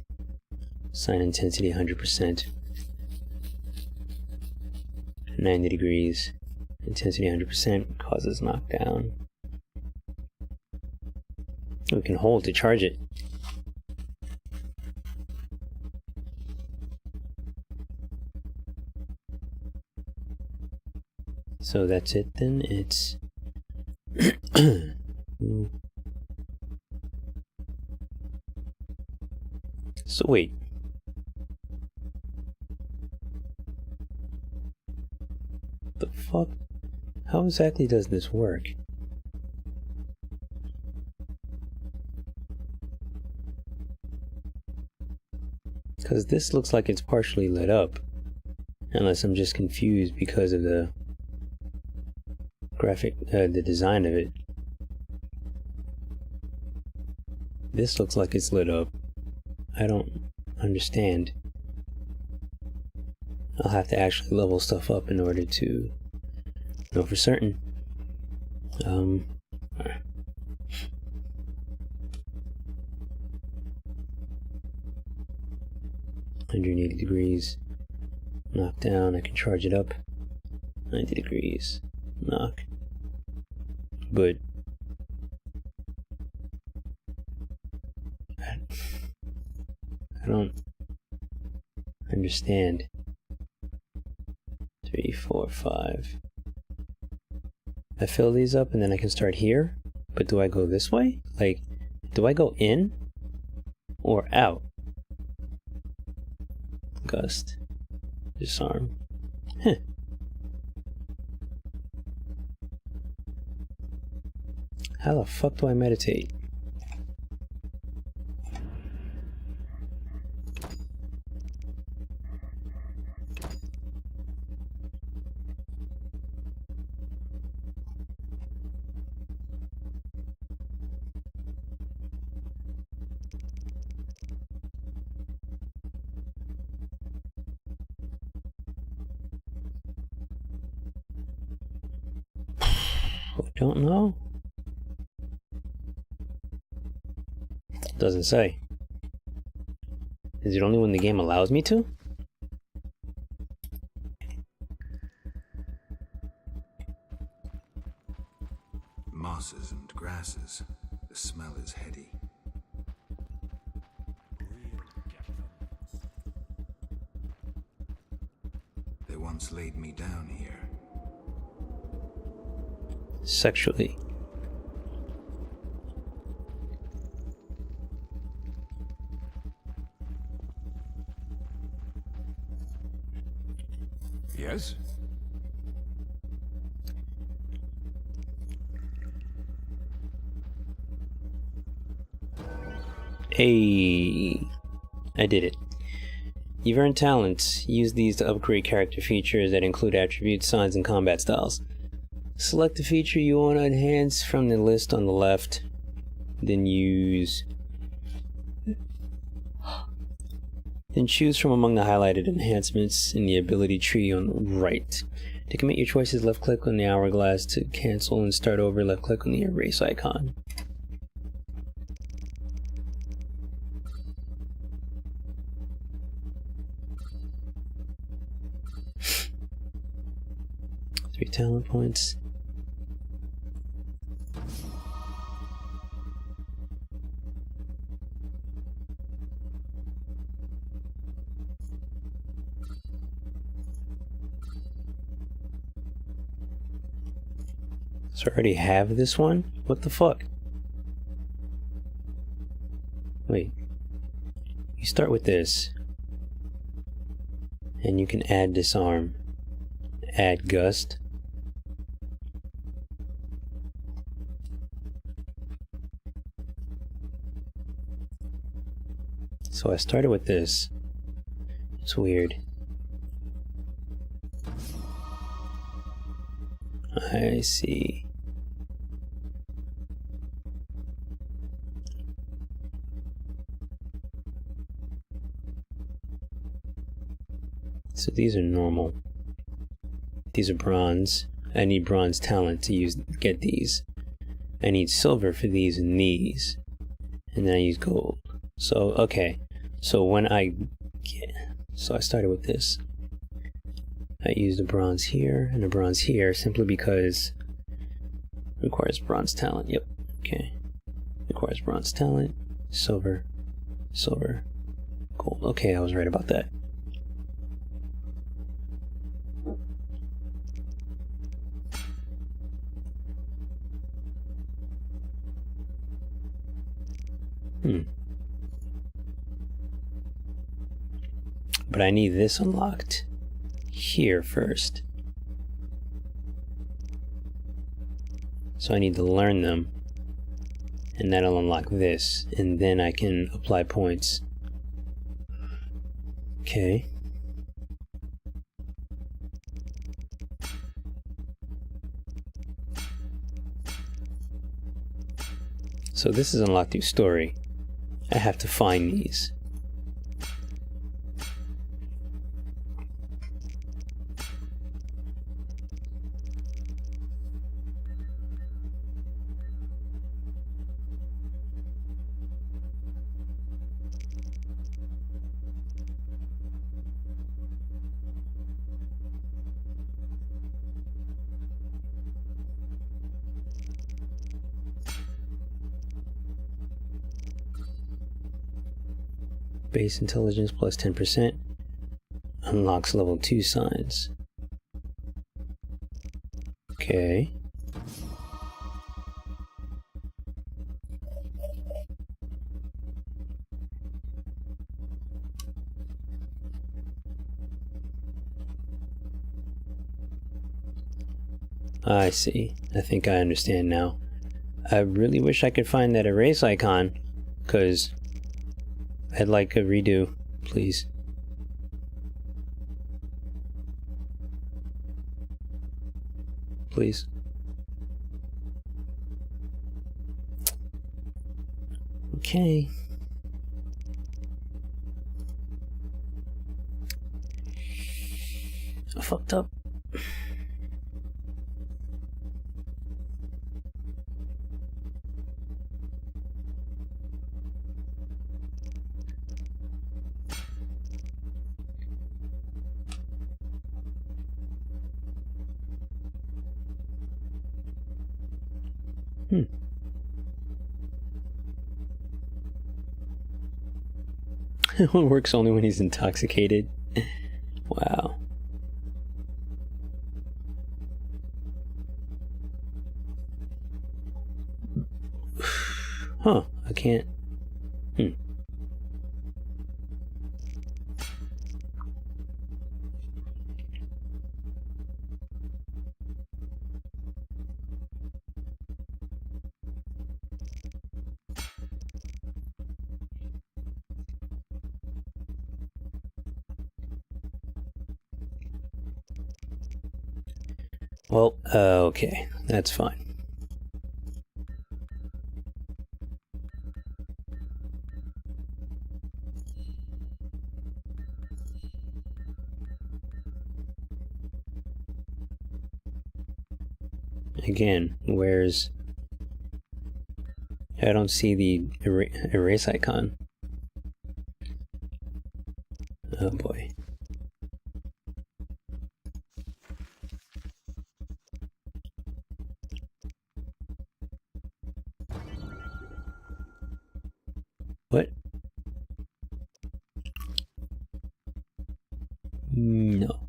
[SPEAKER 2] sign intensity 100%. 90 degrees, intensity 100%, causes knockdown. We can hold to charge it. So that's it then, it's... So wait. The fuck? How exactly does this work? Because this looks like it's partially lit up. Unless I'm just confused because of the graphic, the design of it. This looks like it's lit up. I don't understand. I'll have to actually level stuff up in order to know for certain. 180 degrees. Knock down, I can charge it up. 90 degrees. Knock. But I don't understand. 3, 4, 5. I fill these up and then I can start here, But do I go this way? Like, do I go in or out? Gust. Disarm. Heh. How the fuck do I meditate? Don't know. Doesn't say. Is it only when the game allows me to?
[SPEAKER 4] Mosses and grasses. The smell is heady. They once laid me down here.
[SPEAKER 2] Sexually.
[SPEAKER 6] Yes?
[SPEAKER 2] Hey, I did it. You've earned talents. Use these to upgrade character features that include attributes, signs, and combat styles. Select the feature you want to enhance from the list on the left, then choose from among the highlighted enhancements in the ability tree on the right. To commit your choices, left click on the hourglass. To cancel and start over, left click on the erase icon. Three talent points. So I already have this one? What the fuck? Wait. You start with this. And you can add disarm. Add gust. So I started with this. It's weird. I see. So these are normal. These are bronze. I need bronze talent to get these. I need silver for these and these. And then I use gold. So, okay. So I started with this. I used a bronze here and a bronze here simply because it requires bronze talent. Yep. Okay. Requires bronze talent, silver, silver, gold. Okay, I was right about that. But I need this unlocked here first. So I need to learn them. And that'll unlock this. And then I can apply points. Okay. So this is unlocked through story. I have to find these. Base intelligence plus 10%. Unlocks level 2 signs. Okay. I see. I think I understand now. I really wish I could find that erase icon, because I'd like a redo, please. Please. Okay. I fucked up. It works only when he's intoxicated. Wow. Huh, I can't. Well, okay, that's fine. Again, where's... I don't see the erase icon. Oh boy. What? No.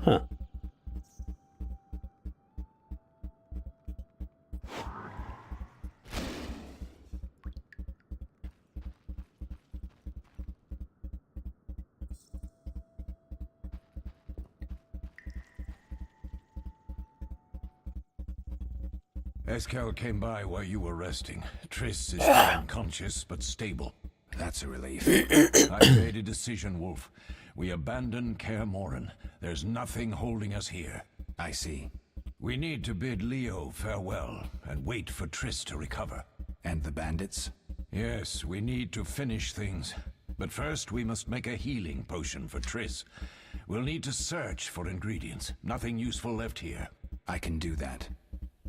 [SPEAKER 2] Huh.
[SPEAKER 6] Eskel came by while you were resting. Triss is still unconscious, but stable.
[SPEAKER 4] That's a relief.
[SPEAKER 6] I made a decision, Wolf. We abandon Kaer Morhen. There's nothing holding us here.
[SPEAKER 4] I see.
[SPEAKER 6] We need to bid Leo farewell and wait for Triss to recover.
[SPEAKER 4] And the bandits?
[SPEAKER 6] Yes, we need to finish things. But first, we must make a healing potion for Triss. We'll need to search for ingredients. Nothing useful left here.
[SPEAKER 4] I can do that.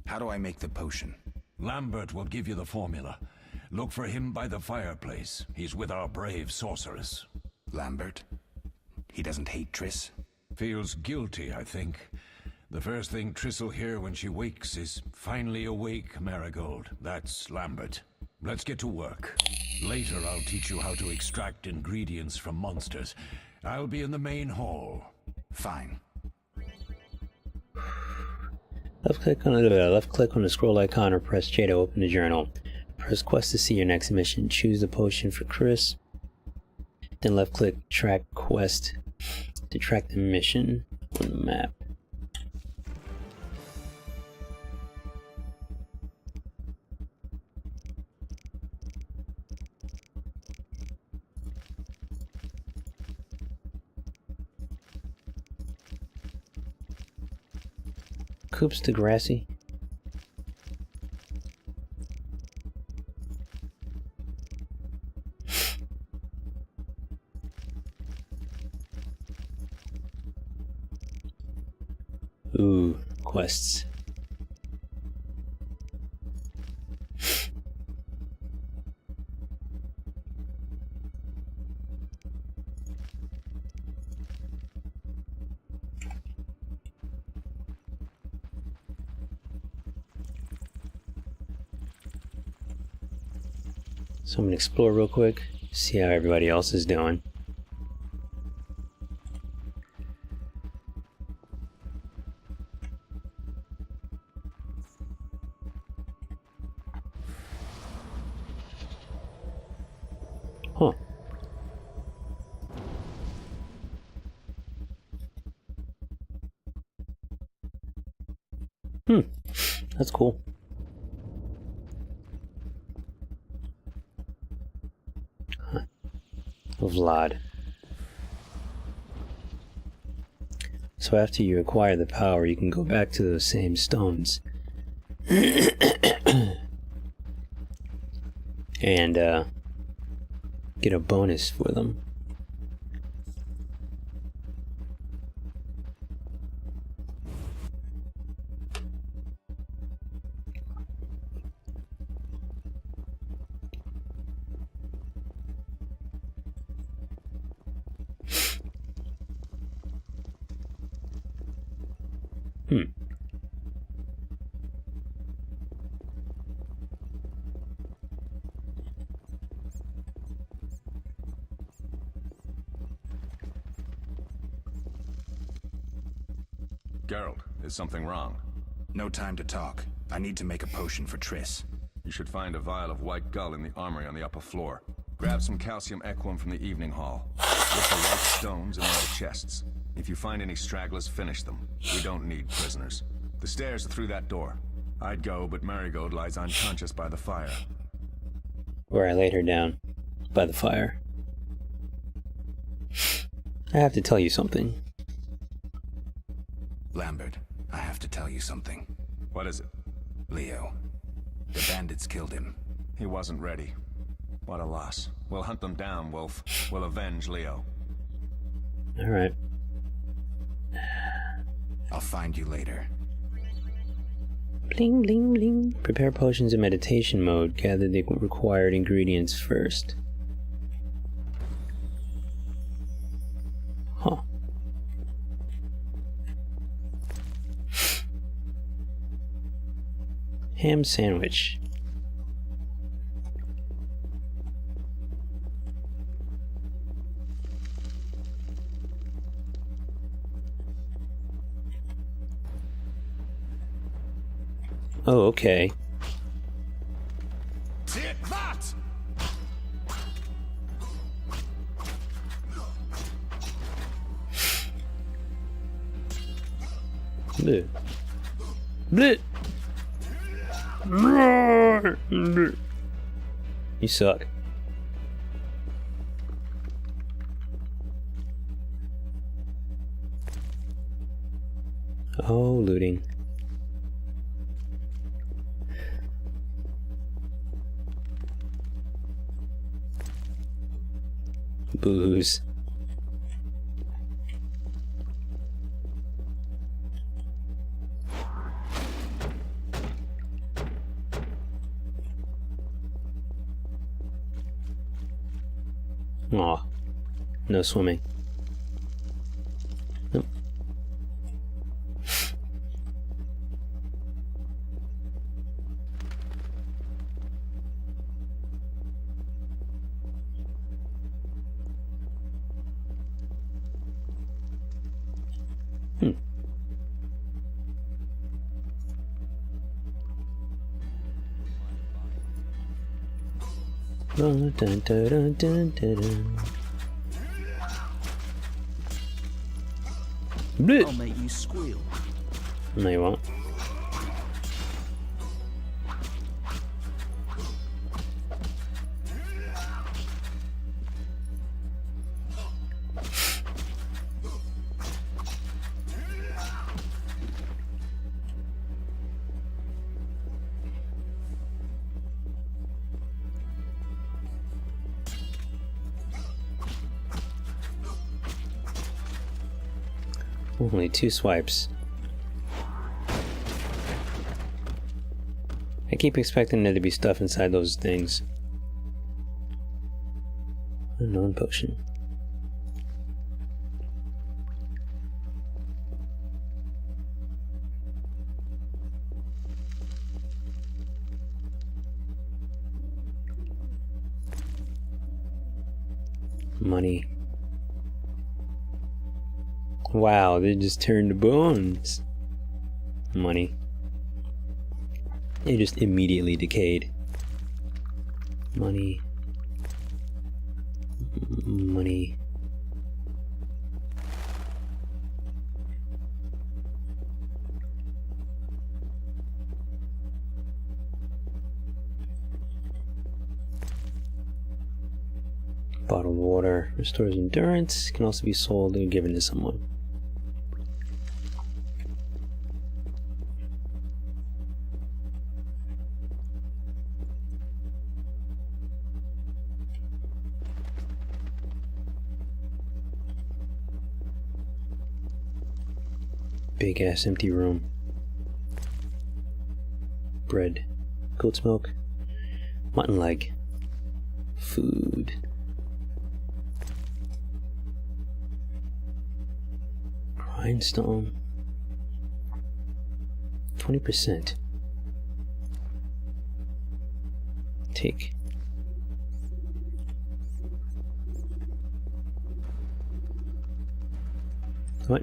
[SPEAKER 4] How do I make the potion?
[SPEAKER 6] Lambert will give you the formula. Look for him by the fireplace. He's with our brave sorceress.
[SPEAKER 4] Lambert? He doesn't hate Triss?
[SPEAKER 6] Feels guilty, I think. The first thing Triss will hear when she wakes is, "Finally awake, Marigold." That's Lambert. Let's get to work. Later I'll teach you how to extract ingredients from monsters. I'll be in the main hall.
[SPEAKER 4] Fine.
[SPEAKER 2] Left click on the scroll icon or press J to open the journal. Press quest to see your next mission. Choose the potion for Chris. Then left click track quest to track the mission on the map. Coops to Grassy. Ooh, quests. So I'm gonna explore real quick, see how everybody else is doing. Huh. That's cool. Huh. Vlad. So after you acquire the power, you can go back to those same stones. And, get a bonus for them.
[SPEAKER 9] Geralt, is something wrong?
[SPEAKER 4] No time to talk. I need to make a potion for Triss.
[SPEAKER 9] You should find a vial of white gull in the armory on the upper floor. Grab some calcium equum from the evening hall. Look for white stones in one of the chests. If you find any stragglers, finish them. We don't need prisoners. The stairs are through that door. I'd go, but Marigold lies unconscious by the fire.
[SPEAKER 2] Where I laid her down. By the fire. I have to tell you something.
[SPEAKER 4] Lambert, I have to tell you something.
[SPEAKER 9] What is it?
[SPEAKER 4] Leo. The bandits killed him.
[SPEAKER 9] He wasn't ready. What a loss. We'll hunt them down, Wolf. We'll avenge Leo.
[SPEAKER 2] Alright.
[SPEAKER 4] I'll find you later.
[SPEAKER 2] Bling, bling, bling. Prepare potions in meditation mode. Gather the required ingredients first. Huh. Ham sandwich. Oh, okay.
[SPEAKER 9] Take that!
[SPEAKER 2] Bleh. Bleh. You suck. Oh, looting. Booze. Aw, no swimming. Nope. Dun, dun, dun, dun, dun, dun.
[SPEAKER 10] I'll make you squeal.
[SPEAKER 2] No, you won't. Only 2 swipes. I keep expecting there to be stuff inside those things. Unknown potion. Money. Wow, they just turned to bones. Money. They just immediately decayed. Money. Money. Bottled water restores endurance. Can also be sold or given to someone. Big ass empty room. Bread. Goat's milk. Mutton leg. Food. Grindstone. 20%. Take. What?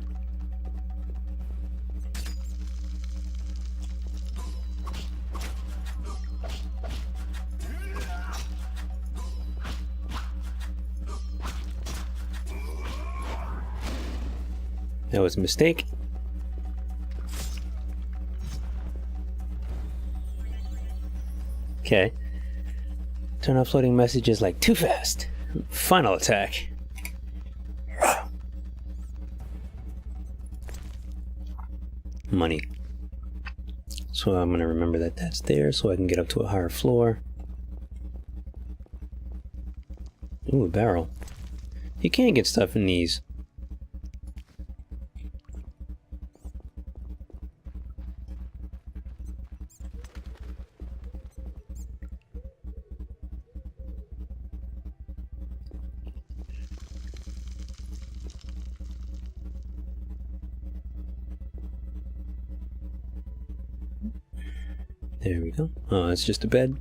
[SPEAKER 2] That was a mistake. Okay. Turn off floating messages like too fast. Final attack. Money. So I'm gonna remember that that's there so I can get up to a higher floor. Ooh, a barrel. You can't get stuff in these. There we go. Oh, it's just a bed.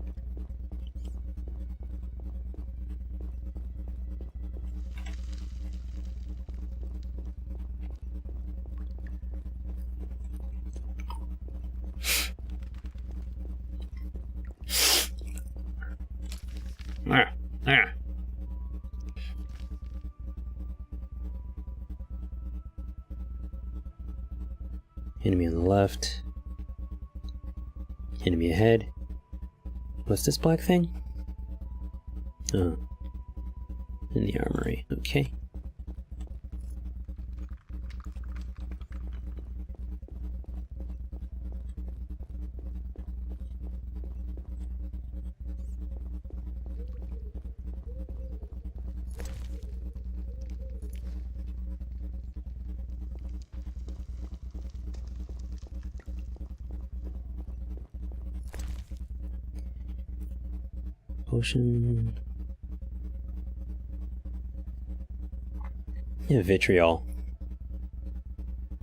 [SPEAKER 2] Enemy on the left. Enemy ahead. What's this black thing? Oh. In the armory. Okay. Potion. Yeah, vitriol.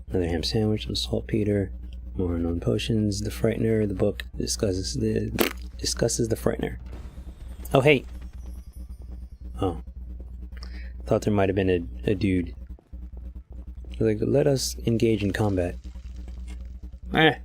[SPEAKER 2] Another ham sandwich, some saltpeter, more unknown potions. The Frightener. The book discusses the Frightener. Oh hey. Oh. Thought there might have been a dude. Like, let us engage in combat. Ah.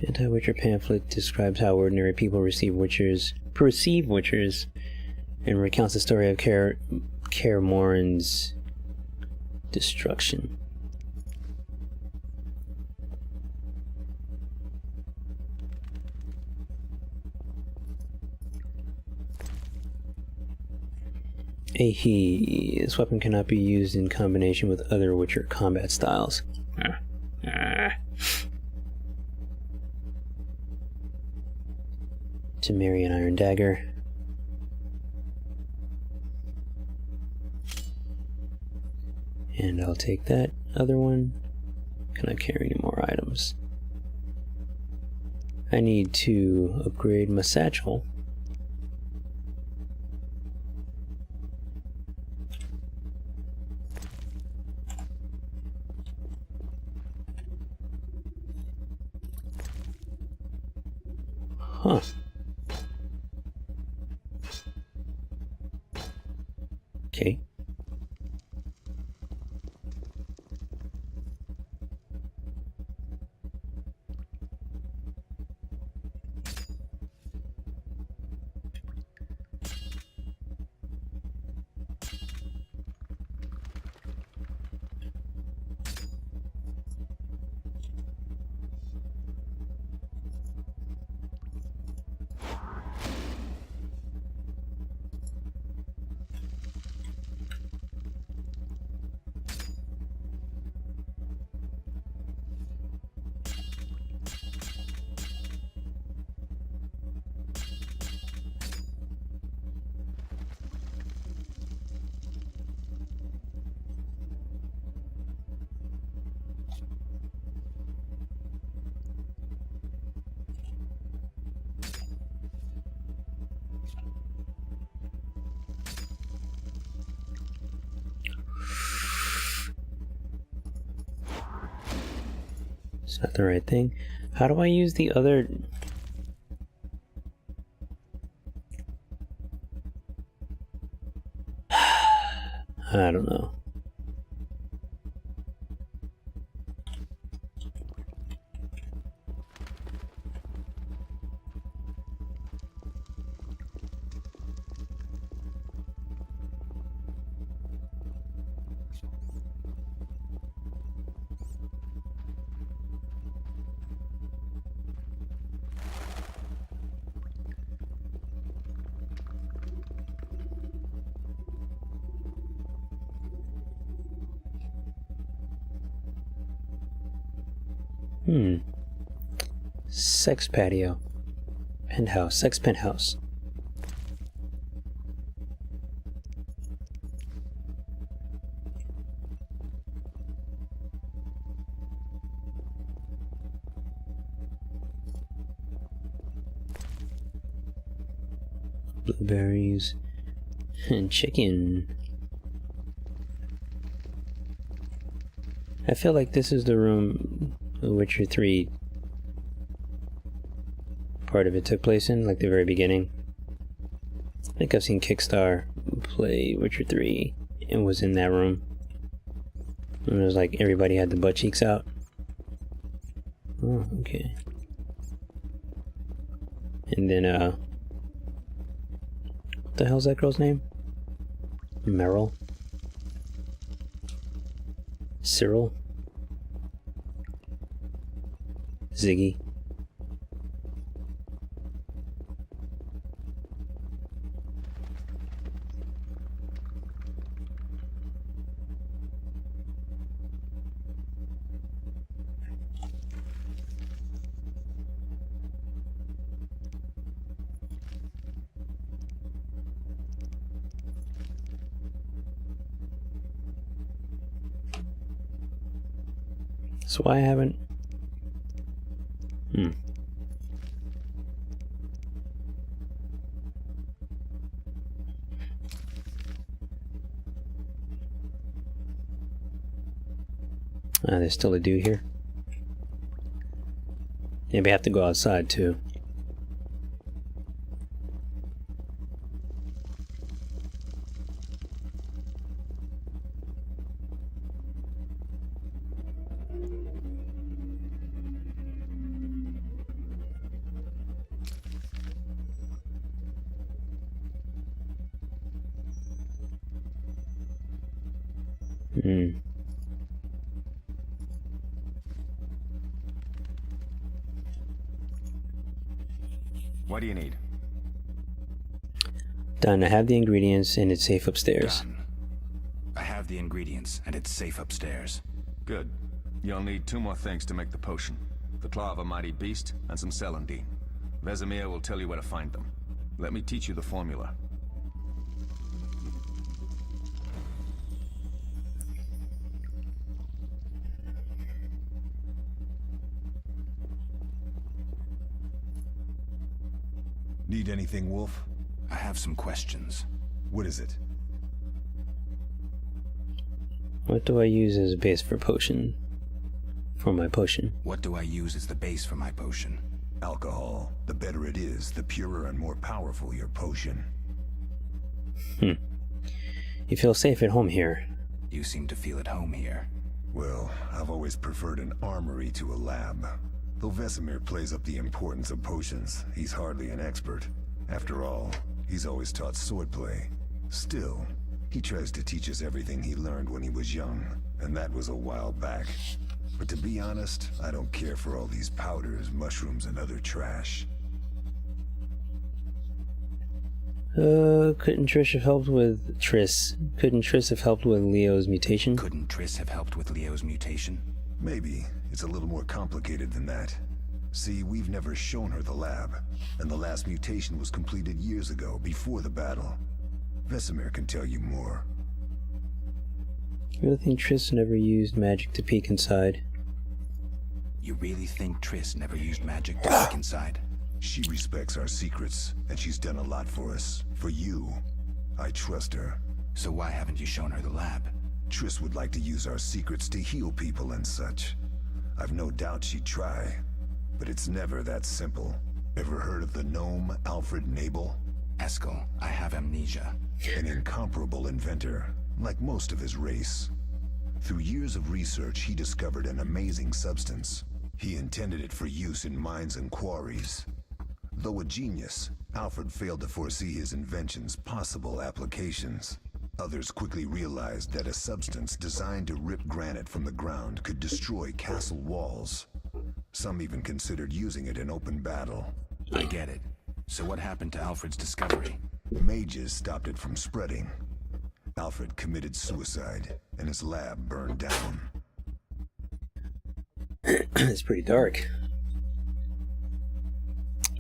[SPEAKER 2] Anti-Witcher pamphlet describes how ordinary people perceive Witchers, and recounts the story of Kaer Morhen's destruction. This weapon cannot be used in combination with other Witcher combat styles. To marry an iron dagger. And I'll take that other one. Cannot carry any more items. I need to upgrade my satchel. Huh. Okay. Is that the right thing? How do I use the other... I don't know. Sex patio. Penthouse. Sex penthouse. Blueberries and chicken. I feel like this is the room The Witcher 3 part of it took place in, like the very beginning. I think I've seen Kickstar play Witcher 3 and was in that room. And it was like everybody had the butt cheeks out. Oh, okay. And then, what the hell's that girl's name? Meryl? Cyril? Ziggy? So I haven't... there's still a dude here. Maybe I have to go outside too.
[SPEAKER 9] What do you need?
[SPEAKER 2] Done. I have the ingredients and it's safe upstairs.
[SPEAKER 4] Done. I have the ingredients and it's safe upstairs.
[SPEAKER 9] Good. You'll need 2 more things to make the potion. The claw of a mighty beast and some celandine. Vesemir will tell you where to find them. Let me teach you the formula.
[SPEAKER 3] Need anything, Wolf?
[SPEAKER 4] I have some questions.
[SPEAKER 3] What is it?
[SPEAKER 2] What do I use as a base for potion? For my potion?
[SPEAKER 4] What do I use as the base for my potion?
[SPEAKER 3] alcohol. The better it is, the purer and more powerful your potion.
[SPEAKER 2] You feel safe at home here.
[SPEAKER 4] You seem to feel at home here.
[SPEAKER 3] Well, I've always preferred an armory to a lab. Though Vesemir plays up the importance of potions, he's hardly an expert. After all, he's always taught swordplay. Still, he tries to teach us everything he learned when he was young, and that was a while back. But to be honest, I don't care for all these powders, mushrooms, and other trash.
[SPEAKER 2] Couldn't Trish have helped with Triss? Couldn't Triss have helped with Leo's mutation?
[SPEAKER 4] Couldn't Triss have helped with Leo's mutation?
[SPEAKER 3] Maybe. It's a little more complicated than that. See, we've never shown her the lab, and the last mutation was completed years ago, before the battle. Vesemir can tell you more.
[SPEAKER 2] I really think Triss never used magic to peek inside.
[SPEAKER 4] You really think Triss never used magic to peek inside?
[SPEAKER 3] She respects our secrets, and she's done a lot for us. For you. I trust her.
[SPEAKER 4] So why haven't you shown her the lab?
[SPEAKER 3] Triss would like to use our secrets to heal people and such. I've no doubt she'd try. But it's never that simple. Ever heard of the gnome Alfred Nabel?
[SPEAKER 4] Eskel, I have amnesia.
[SPEAKER 3] An incomparable inventor, like most of his race. Through years of research, he discovered an amazing substance. He intended it for use in mines and quarries. Though a genius, Alfred failed to foresee his invention's possible applications. Others quickly realized that a substance designed to rip granite from the ground could destroy castle walls. Some even considered using it in open battle.
[SPEAKER 4] I get it. So what happened to Alfred's discovery?
[SPEAKER 3] Mages stopped it from spreading. Alfred committed suicide, and his lab burned down.
[SPEAKER 2] It's pretty dark.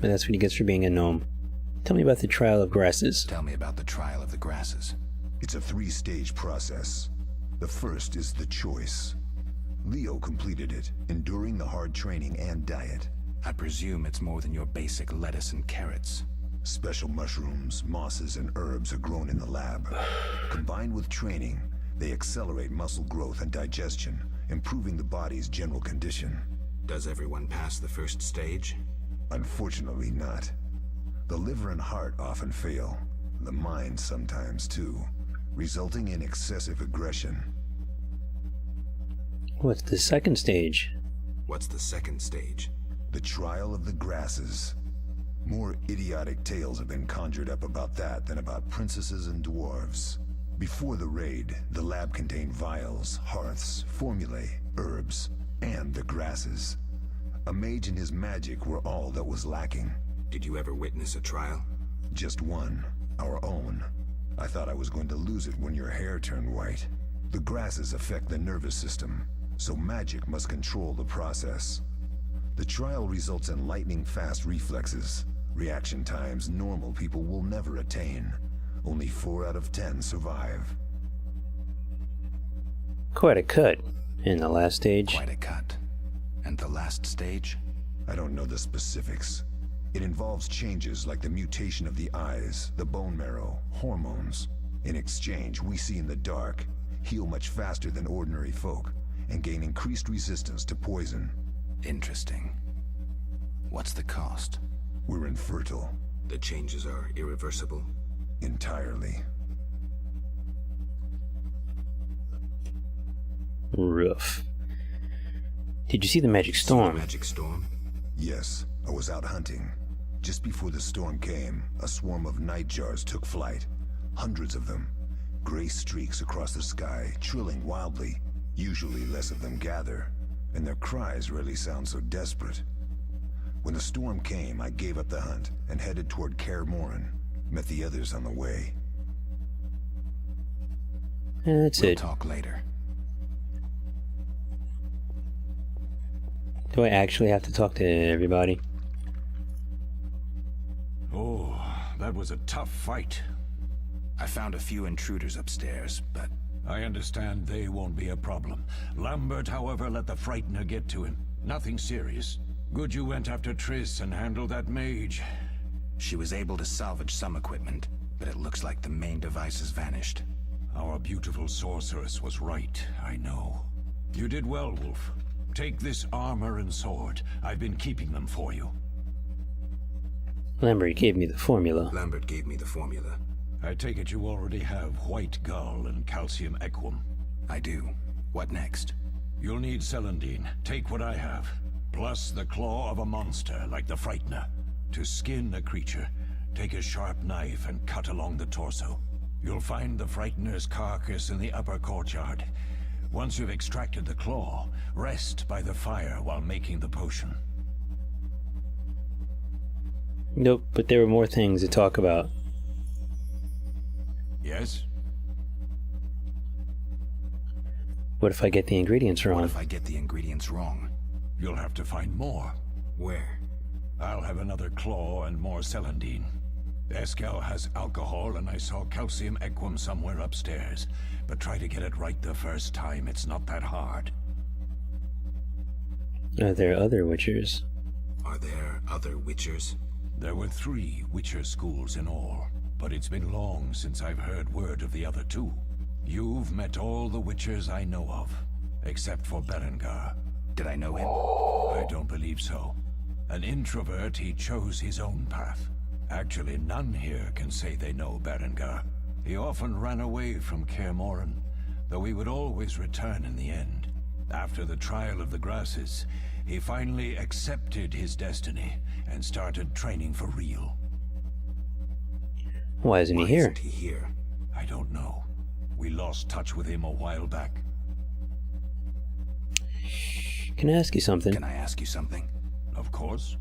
[SPEAKER 2] But that's what he gets for being a gnome. Tell me about the Trial of Grasses.
[SPEAKER 4] Tell me about the Trial of the Grasses.
[SPEAKER 3] It's a 3-stage process. The first is the choice. Leo completed it, enduring the hard training and diet.
[SPEAKER 4] I presume it's more than your basic lettuce and carrots.
[SPEAKER 3] Special mushrooms, mosses, and herbs are grown in the lab. Combined with training, they accelerate muscle growth and digestion, improving the body's general condition.
[SPEAKER 4] Does everyone pass the first stage?
[SPEAKER 3] Unfortunately not. The liver and heart often fail. The mind sometimes too, resulting in excessive aggression.
[SPEAKER 2] What's the second stage?
[SPEAKER 4] What's the second stage?
[SPEAKER 3] The Trial of the Grasses. More idiotic tales have been conjured up about that than about princesses and dwarves. Before the raid, the lab contained vials, hearths, formulae, herbs, and the grasses. A mage and his magic were all that was lacking.
[SPEAKER 4] Did you ever witness a trial?
[SPEAKER 3] Just one. Our own. I thought I was going to lose it when your hair turned white. The grasses affect the nervous system, so magic must control the process. The trial results in lightning-fast reflexes, reaction times normal people will never attain. Only 4 out of 10 survive.
[SPEAKER 2] Quite a cut. In the last stage?
[SPEAKER 4] Quite a cut. And the last stage?
[SPEAKER 3] I don't know the specifics. It involves changes like the mutation of the eyes, the bone marrow, hormones. In exchange, we see in the dark, heal much faster than ordinary folk, and gain increased resistance to poison.
[SPEAKER 4] Interesting. What's the cost?
[SPEAKER 3] We're infertile.
[SPEAKER 4] The changes are irreversible?
[SPEAKER 3] Entirely.
[SPEAKER 2] Rough. Did you see the magic storm?
[SPEAKER 4] Magic storm?
[SPEAKER 3] Yes, I was out hunting. Just before the storm came, a swarm of nightjars took flight. Hundreds of them. Gray streaks across the sky, trilling wildly. Usually less of them gather, and their cries rarely sound so desperate. When the storm came, I gave up the hunt and headed toward Kaer Morhen. Met the others on the way.
[SPEAKER 2] That's
[SPEAKER 4] We'll
[SPEAKER 2] it.
[SPEAKER 4] talk later.
[SPEAKER 2] Do I actually have to talk to everybody?
[SPEAKER 6] Oh, that was a tough fight.
[SPEAKER 4] I found a few intruders upstairs, but...
[SPEAKER 6] I understand they won't be a problem. Lambert, however, let the Frightener get to him. Nothing serious. Good you went after Triss and handled that mage.
[SPEAKER 4] She was able to salvage some equipment, but it looks like the main device has vanished.
[SPEAKER 6] Our beautiful sorceress was right, I know. You did well, Wolf. Take this armor and sword. I've been keeping them for you.
[SPEAKER 2] Lambert gave me the formula.
[SPEAKER 4] Lambert gave me the formula.
[SPEAKER 6] I take it you already have white gull and calcium equum.
[SPEAKER 4] I do. What next?
[SPEAKER 6] You'll need celandine. Take what I have. Plus the claw of a monster, like the Frightener. To skin a creature, take a sharp knife and cut along the torso. You'll find the Frightener's carcass in the upper courtyard. Once you've extracted the claw, rest by the fire while making the potion.
[SPEAKER 2] Nope, but there were more things to talk about.
[SPEAKER 6] Yes?
[SPEAKER 2] What if I get the ingredients wrong?
[SPEAKER 4] What if I get the ingredients wrong?
[SPEAKER 6] You'll have to find more.
[SPEAKER 4] Where?
[SPEAKER 6] I'll have another claw and more celandine. Eskel has alcohol, and I saw calcium equum somewhere upstairs. But try to get it right the first time. It's not that hard.
[SPEAKER 2] Are there other Witchers?
[SPEAKER 4] Are there other Witchers?
[SPEAKER 6] There were 3 Witcher schools in all, but it's been long since I've heard word of the other 2. You've met all the Witchers I know of, except for Berengar.
[SPEAKER 4] Did I know him?
[SPEAKER 6] I don't believe so. An introvert, he chose his own path. Actually, none here can say they know Berengar. He often ran away from Kaer Morhen, though he would always return in the end. After the trial of the grasses, he finally accepted his destiny and started training for real.
[SPEAKER 2] Why isn't he here?
[SPEAKER 6] I don't know. We lost touch with him a while back.
[SPEAKER 2] Can I ask you something?
[SPEAKER 4] Can I ask you something?
[SPEAKER 6] Of course.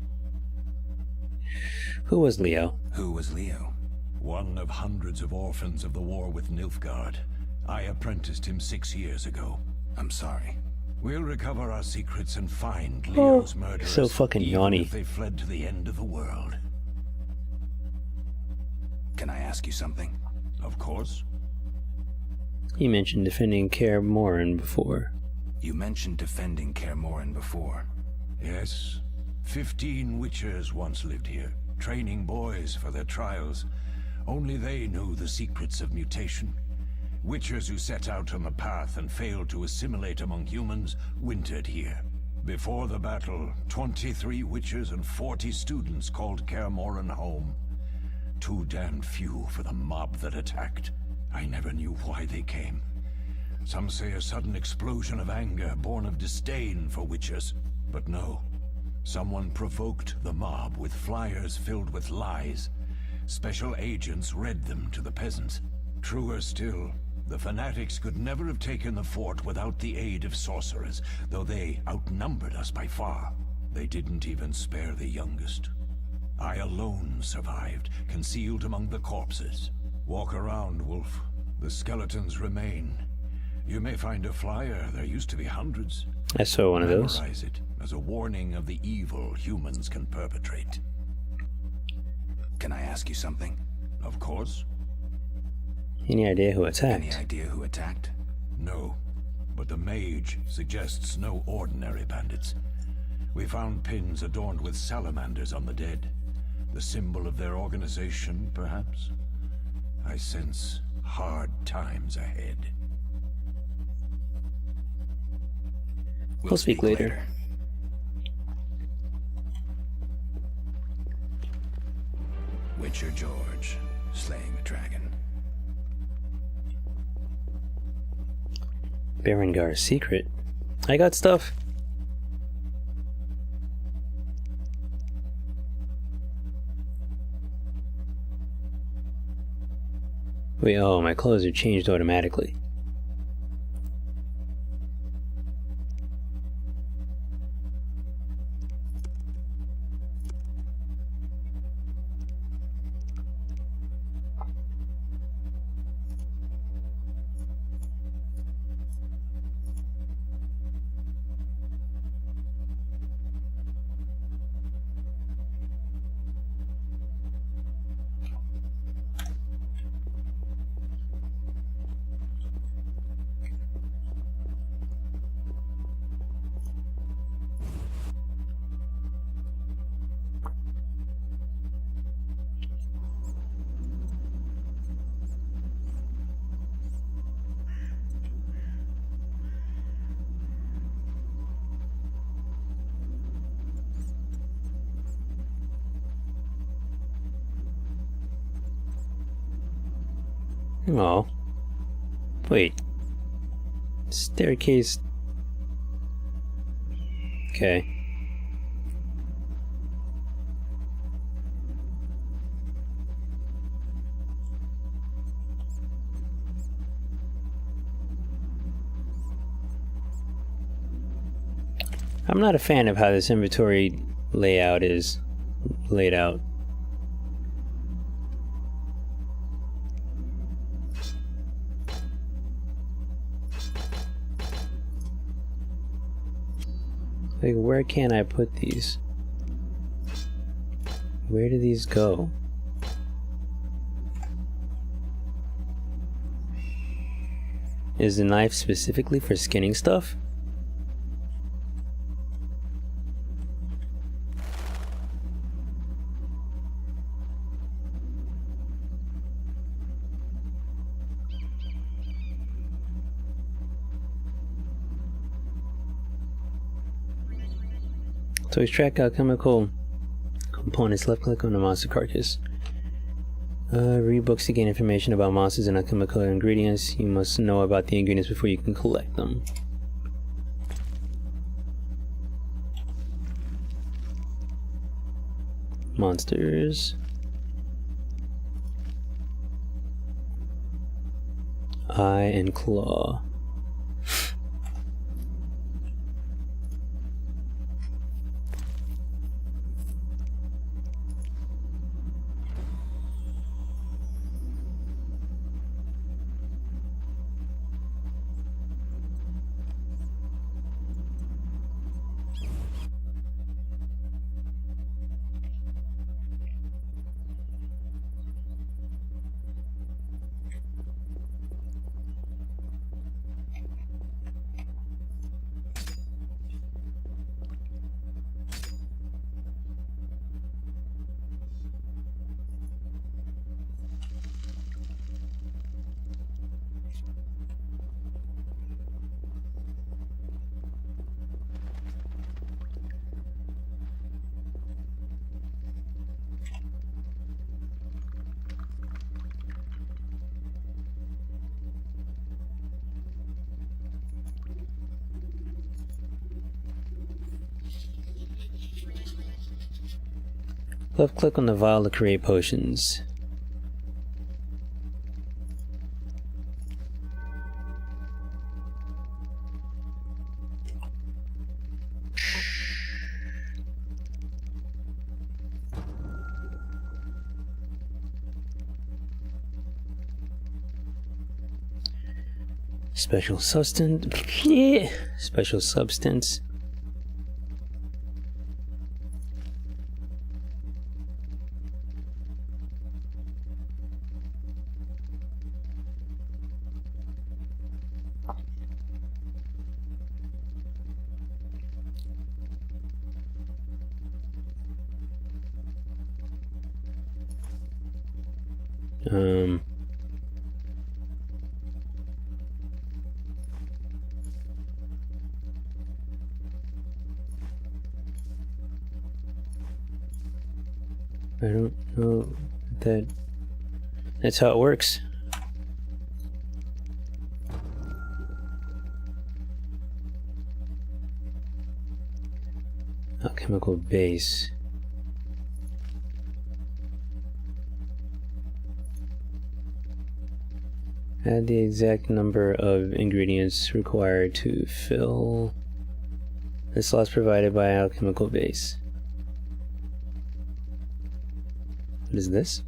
[SPEAKER 2] Who was Leo?
[SPEAKER 4] Who was Leo?
[SPEAKER 6] One of hundreds of orphans of the war with Nilfgaard. I apprenticed him 6 years ago.
[SPEAKER 4] I'm sorry.
[SPEAKER 6] We'll recover our secrets and find Leo's murderers.
[SPEAKER 2] So fucking
[SPEAKER 6] even
[SPEAKER 2] yawny.
[SPEAKER 6] if they fled to the end of the world.
[SPEAKER 4] Can I ask you something?
[SPEAKER 6] Of course.
[SPEAKER 2] You mentioned defending Kaer Morhen before.
[SPEAKER 4] You mentioned defending Kaer Morhen before.
[SPEAKER 6] Yes. 15 Witchers once lived here, training boys for their trials. Only they knew the secrets of mutation. Witchers who set out on the path and failed to assimilate among humans wintered here. Before the battle, 23 Witchers and 40 students called Kaer Morhen home. Too damned few for the mob that attacked. I never knew why they came. Some say a sudden explosion of anger born of disdain for Witchers. But no. Someone provoked the mob with flyers filled with lies. Special agents read them to the peasants. Truer still, the fanatics could never have taken the fort without the aid of sorcerers, though they outnumbered us by far. They didn't even spare the youngest. I alone survived, concealed among the corpses. Walk around, Wolf. The skeletons remain. You may find a flyer. There used to be hundreds.
[SPEAKER 2] I saw one of those.
[SPEAKER 6] Memorize it as a warning of the evil humans can perpetrate.
[SPEAKER 4] Can I ask you something?
[SPEAKER 6] Of course.
[SPEAKER 2] Any idea who attacked?
[SPEAKER 4] Any idea who attacked?
[SPEAKER 6] No, but the mage suggests no ordinary bandits. We found pins adorned with salamanders on the dead. The symbol of their organization, perhaps? I sense hard times ahead.
[SPEAKER 2] We'll speak later.
[SPEAKER 4] Witcher George, slaying a dragon.
[SPEAKER 2] Berengar's secret. I got stuff. Wait, oh, my clothes are changed automatically. Oh. Wait. Staircase. Okay. I'm not a fan of how this inventory layout is laid out. Like, where can I put these? Where do these go? Is the knife specifically for skinning stuff? To extract alchemical components, left click on the monster carcass. Read books to gain information about monsters and alchemical ingredients. You must know about the ingredients before you can collect them. Monsters. Eye and claw. Left click on the vial to create potions. Special substance. Special substance. I don't know that's how it works. Alchemical base. Add the exact number of ingredients required to fill the slots provided by alchemical base. What is this?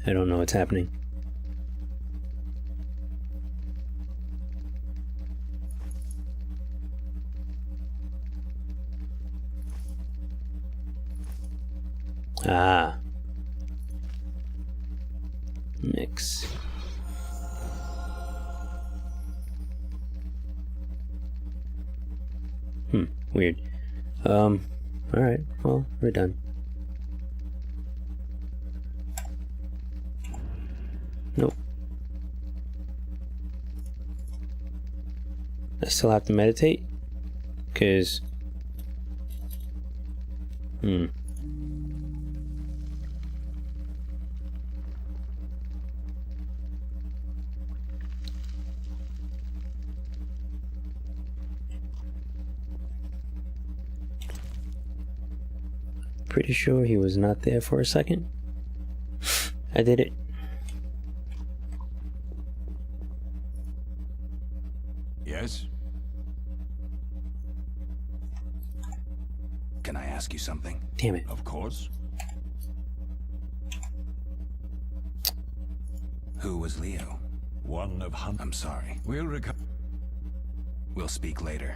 [SPEAKER 2] I don't know what's happening. Ah. Mix. Weird. Alright, well, we're done. Nope. I still have to meditate? Because... Pretty sure he was not there for a second. I did it.
[SPEAKER 6] Yes?
[SPEAKER 4] Can I ask you something?
[SPEAKER 2] Damn it.
[SPEAKER 6] Of course.
[SPEAKER 4] Who was Leo?
[SPEAKER 6] One of
[SPEAKER 4] I'm sorry. We'll speak later.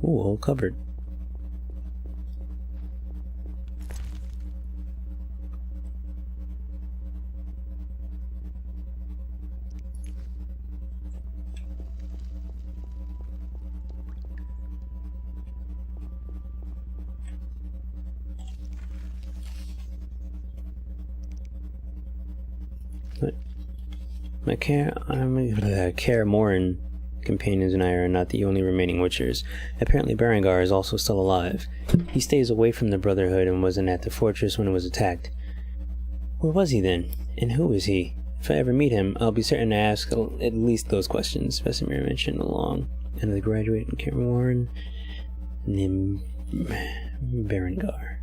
[SPEAKER 2] Ooh, all covered. My Care Morin companions and I are not the only remaining Witchers. Apparently Berengar is also still alive. He stays away from the Brotherhood and wasn't at the fortress when it was attacked. Where was he then? And who is he? If I ever meet him, I'll be certain to ask at least those questions. Vesemir mentioned along. And the graduate in Care Morin, Nim Berengar.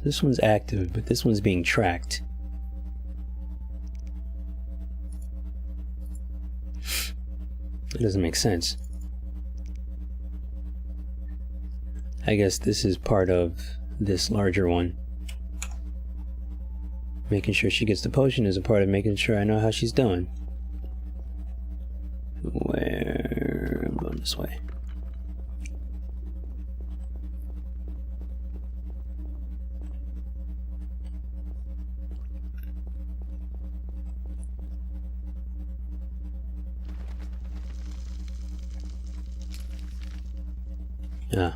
[SPEAKER 2] This one's active, but this one's being tracked. It doesn't make sense. I guess this is part of this larger one. Making sure she gets the potion is a part of making sure I know how she's doing. Where... I'm going this way. Ah.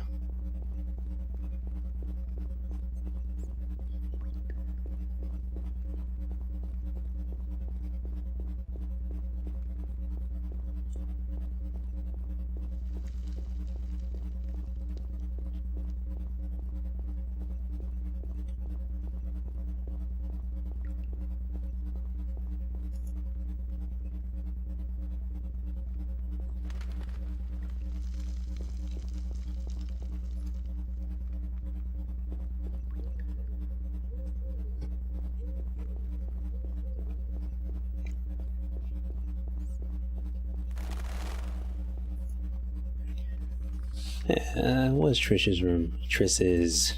[SPEAKER 2] It was Trish's room. Triss's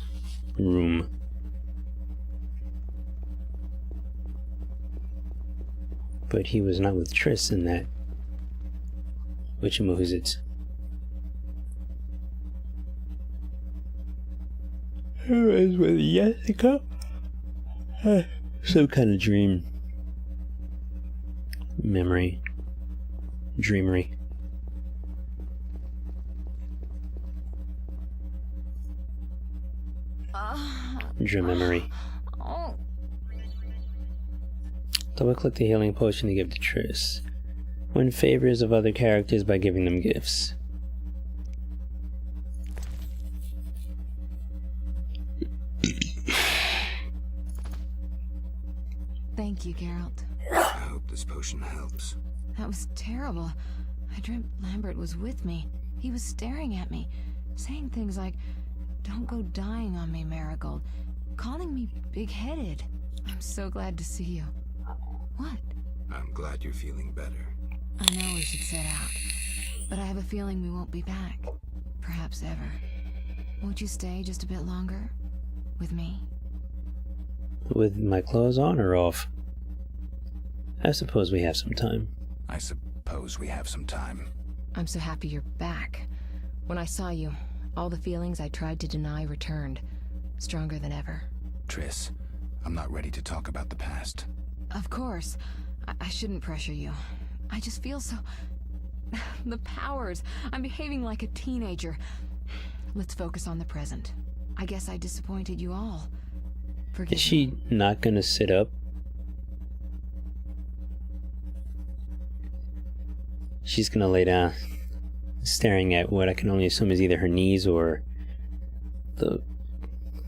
[SPEAKER 2] room. But he was not with Triss in that. Whatchamahoosit. He was with Jessica? Some kind of dream. Memory. Dreamery. Dream memory. Double click the healing potion to give to Triss. Win favors of other characters by giving them gifts.
[SPEAKER 7] Thank you, Geralt.
[SPEAKER 4] I hope this potion helps.
[SPEAKER 7] That was terrible. I dreamt Lambert was with me. He was staring at me, saying things like, "Don't go dying on me, Marigold," calling me big-headed. I'm so glad to see you. What?
[SPEAKER 4] I'm glad you're feeling better.
[SPEAKER 7] I know we should set out, but I have a feeling we won't be back. Perhaps ever. Won't you stay just a bit longer? With me?
[SPEAKER 2] with my clothes on or off? I suppose we have some time.
[SPEAKER 4] I suppose we have some time.
[SPEAKER 7] I'm so happy you're back. When I saw you, all the feelings I tried to deny returned, stronger than ever.
[SPEAKER 4] Triss, I'm not ready to talk about the past.
[SPEAKER 7] Of course. I shouldn't pressure you. I just feel so... The powers. I'm behaving like a teenager. Let's focus on the present. I guess I disappointed you all. Forgive
[SPEAKER 2] Is she not gonna sit up? She's gonna lay down, staring at what I can only assume is either her knees or the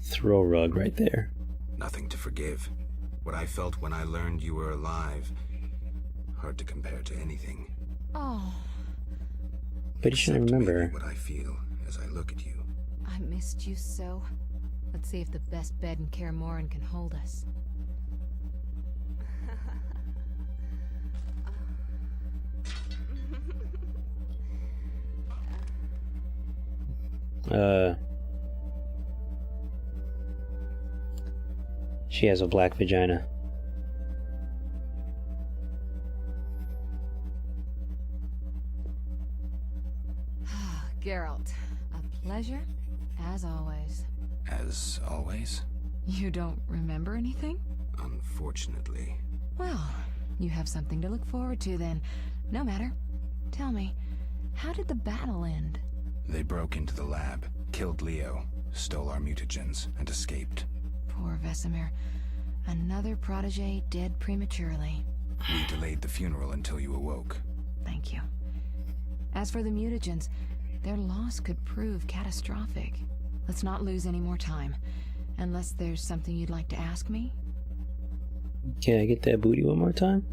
[SPEAKER 2] throw rug right there.
[SPEAKER 4] Nothing to forgive. What I felt when I learned you were alive, hard to compare to anything.
[SPEAKER 7] Oh.
[SPEAKER 2] But you should remember
[SPEAKER 4] what I feel as I look at you.
[SPEAKER 7] I missed you so. Let's see if the best bed in Kaer Morhen can hold us.
[SPEAKER 2] She has a black vagina.
[SPEAKER 7] Geralt, a pleasure, as always.
[SPEAKER 4] As always?
[SPEAKER 7] You don't remember anything?
[SPEAKER 4] Unfortunately.
[SPEAKER 7] Well, you have something to look forward to then. No matter. Tell me, how did the battle end?
[SPEAKER 4] They broke into the lab, killed Leo, stole our mutagens, and escaped.
[SPEAKER 7] Poor Vesemir. Another protege dead prematurely.
[SPEAKER 4] We delayed the funeral until you awoke.
[SPEAKER 7] Thank you. As for the mutagens, their loss could prove catastrophic. Let's not lose any more time. Unless there's something you'd like to ask me?
[SPEAKER 2] Can I get that booty one more time?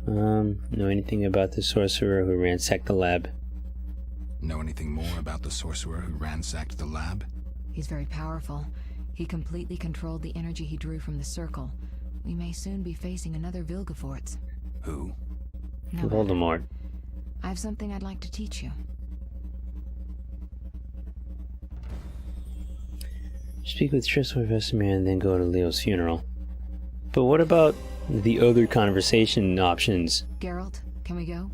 [SPEAKER 2] Know anything about the sorcerer who ransacked the lab?
[SPEAKER 4] Know anything more about the sorcerer who ransacked the lab?
[SPEAKER 7] He's very powerful. He completely controlled the energy he drew from the circle. We may soon be facing another Vilgefortz.
[SPEAKER 4] Who?
[SPEAKER 7] No,
[SPEAKER 2] Voldemort.
[SPEAKER 7] I have something I'd like to teach you.
[SPEAKER 2] Speak with Triss or Vesemir and then go to Leo's funeral. But what about the other conversation options?
[SPEAKER 7] Geralt, can we go?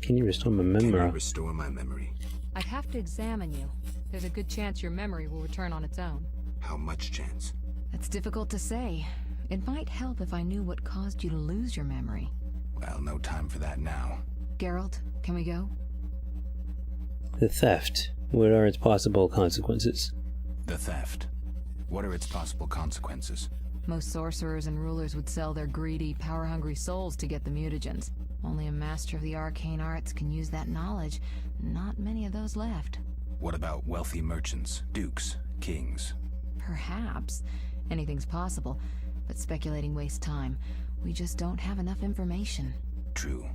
[SPEAKER 2] Can you restore my memory?
[SPEAKER 4] Can you restore my memory?
[SPEAKER 7] I'd have to examine you. There's a good chance your memory will return on its own.
[SPEAKER 4] How much chance?
[SPEAKER 7] That's difficult to say. It might help if I knew what caused you to lose your memory.
[SPEAKER 4] Well, no time for that now.
[SPEAKER 7] Geralt, can we go?
[SPEAKER 2] The theft. What are its possible consequences?
[SPEAKER 4] The theft. What are its possible consequences?
[SPEAKER 7] Most sorcerers and rulers would sell their greedy, power-hungry souls to get the mutagens. Only a master of the arcane arts can use that knowledge. Not many of those left.
[SPEAKER 4] What about wealthy merchants, dukes, kings?
[SPEAKER 7] Perhaps. Anything's possible, but speculating wastes time. We just don't have enough information.
[SPEAKER 4] True.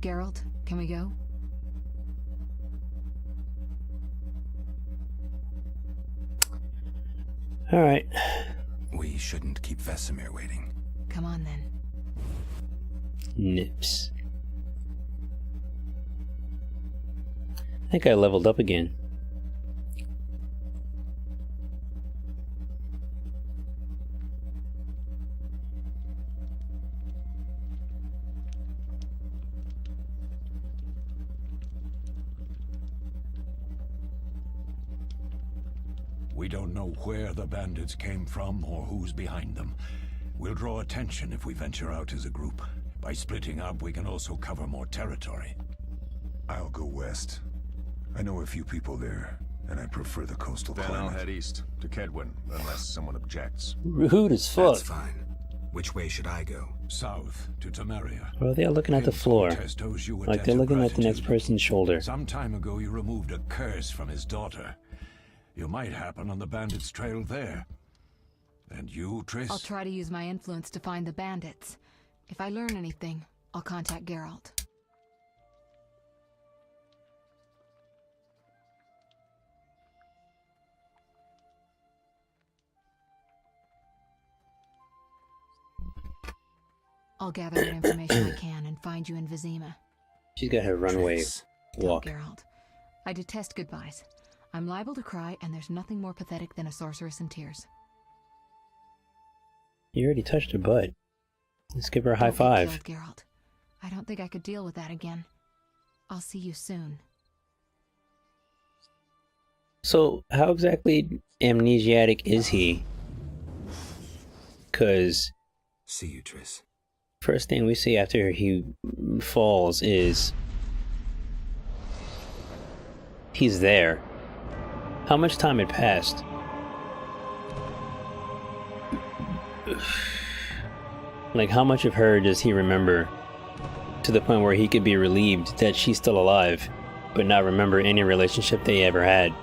[SPEAKER 7] Geralt, can we go?
[SPEAKER 2] Alright.
[SPEAKER 4] We shouldn't keep Vesemir waiting.
[SPEAKER 7] Come on then.
[SPEAKER 2] Nips. I think I leveled up again.
[SPEAKER 6] We don't know where the bandits came from or who's behind them. We'll draw attention if we venture out as a group. By splitting up, we can also cover more territory.
[SPEAKER 3] I'll go west. I know a few people there, and I prefer the coastal
[SPEAKER 9] Then
[SPEAKER 3] climate.
[SPEAKER 9] I'll head east, to Kedwin, unless someone objects.
[SPEAKER 2] Rude as fuck.
[SPEAKER 4] That's fine. Which way should I go?
[SPEAKER 6] South, to Temeria.
[SPEAKER 2] Well, they are looking at the floor.
[SPEAKER 6] Cortez owes you a
[SPEAKER 2] Like
[SPEAKER 6] debt
[SPEAKER 2] they're
[SPEAKER 6] of
[SPEAKER 2] looking at the next
[SPEAKER 6] gratitude.
[SPEAKER 2] person's shoulder.
[SPEAKER 6] Some time ago, you removed a curse from his daughter. You might happen on the bandits' trail there. And you, Triss?
[SPEAKER 7] I'll try to use my influence to find the bandits. If I learn anything, I'll contact Geralt. I'll gather what information I can and find you in Vizima.
[SPEAKER 2] She's got her runway walk.
[SPEAKER 7] Geralt, I detest goodbyes. I'm liable to cry, and there's nothing more pathetic than a sorceress in tears.
[SPEAKER 2] You already touched her butt. Let's give her a high
[SPEAKER 7] Don't get
[SPEAKER 2] five.
[SPEAKER 7] killed, Geralt. I don't think I could deal with that again. I'll see you soon.
[SPEAKER 2] So, how exactly amnesiac is he? Because
[SPEAKER 4] See you, Triss.
[SPEAKER 2] first thing we see after he falls is he's there. How much time had passed? Like, how much of her does he remember to the point where he could be relieved that she's still alive, but not remember any relationship they ever had?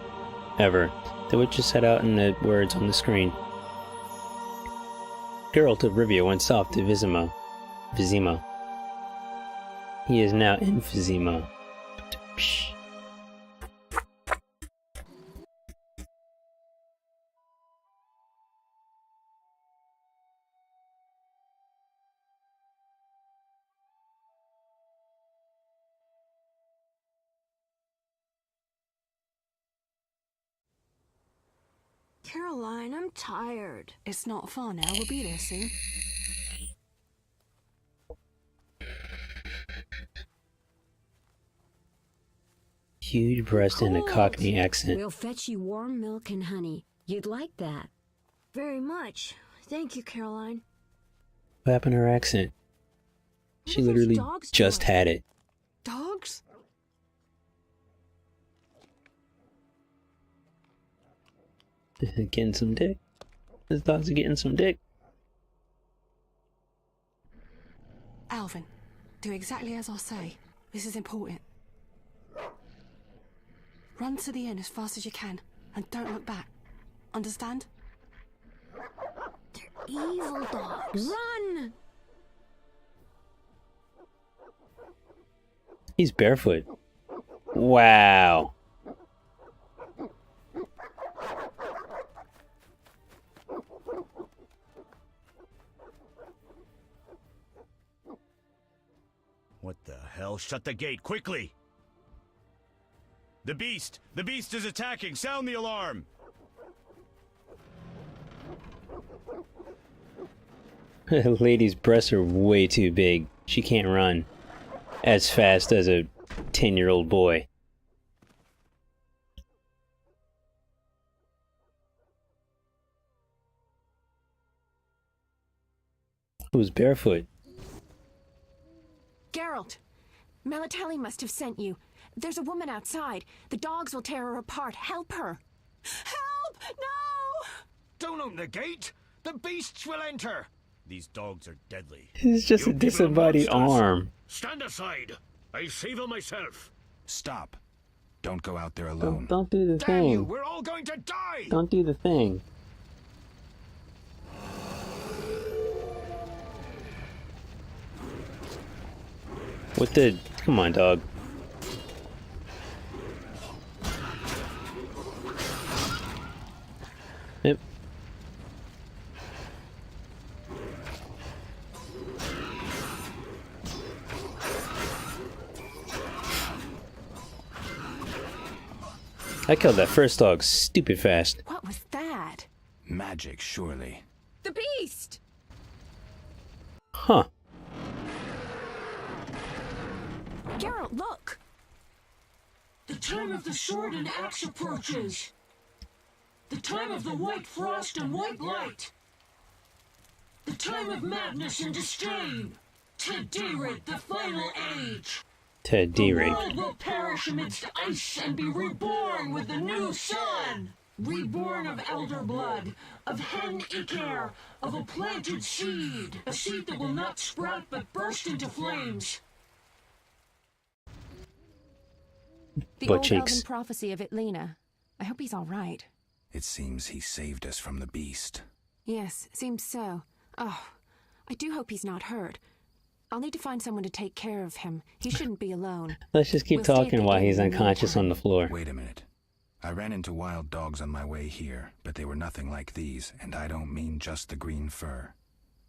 [SPEAKER 2] Ever. The witch is set out in the words on the screen. Geralt of Rivia went south to Vizima. He is now in Vizima. Psh.
[SPEAKER 13] Caroline, I'm tired. It's not far now. We'll be there soon.
[SPEAKER 2] Huge breast and a Cockney accent.
[SPEAKER 13] We'll fetch you warm milk and honey. You'd like that. Very much. Thank you, Caroline.
[SPEAKER 2] What happened to her accent? She literally just had it.
[SPEAKER 13] Dogs?
[SPEAKER 2] Getting some dick. Those dogs are getting some dick.
[SPEAKER 13] Alvin, do exactly as I say. This is important. Run to the inn as fast as you can, and don't look back. Understand? They're evil dogs. Run!
[SPEAKER 2] He's barefoot. Wow.
[SPEAKER 14] What the hell? Shut the gate, quickly! The beast! The beast is attacking! Sound the alarm!
[SPEAKER 2] Lady's breasts are way too big. She can't run as fast as a 10-year-old boy. Who's barefoot?
[SPEAKER 13] Geralt! Melatelli must have sent you. There's a woman outside. The dogs will tear her apart. Help her! Help! No!
[SPEAKER 14] Don't open the gate! The beasts will enter! These dogs are deadly.
[SPEAKER 2] It's just a disembodied arm.
[SPEAKER 14] Stand aside! I save them myself!
[SPEAKER 4] Stop. Don't go out there alone.
[SPEAKER 2] Don't do the
[SPEAKER 14] Damn you!
[SPEAKER 2] thing.
[SPEAKER 14] We're all going to die!
[SPEAKER 2] Don't do the thing. What the... Come on, dog. Yep. I killed that first dog stupid fast.
[SPEAKER 13] What was that?
[SPEAKER 4] Magic, surely.
[SPEAKER 13] The beast!
[SPEAKER 2] Huh.
[SPEAKER 13] Geralt, look!
[SPEAKER 15] The time of the sword and axe approaches. The time of the white frost and white light. The time of madness and disdain. To derate the final age.
[SPEAKER 2] To
[SPEAKER 15] The
[SPEAKER 2] derate.
[SPEAKER 15] world will perish amidst ice and be reborn with the new sun. Reborn of elder blood, of hen Iker, of a planted seed. A seed that will not sprout but burst into flames.
[SPEAKER 13] The
[SPEAKER 2] Butt
[SPEAKER 13] old elven
[SPEAKER 2] cheeks.
[SPEAKER 13] prophecy of Itlena. I hope he's all right.
[SPEAKER 4] It seems he saved us from the beast.
[SPEAKER 13] Yes, seems so. Oh, I do hope he's not hurt. I'll need to find someone to take care of him. He shouldn't be alone.
[SPEAKER 2] Let's just keep
[SPEAKER 13] We'll stay at
[SPEAKER 2] talking
[SPEAKER 13] the
[SPEAKER 2] while
[SPEAKER 13] inn
[SPEAKER 2] he's
[SPEAKER 13] in the
[SPEAKER 2] unconscious on the floor.
[SPEAKER 4] Wait a minute. I ran into wild dogs on my way here, but they were nothing like these, and I don't mean just the green fur.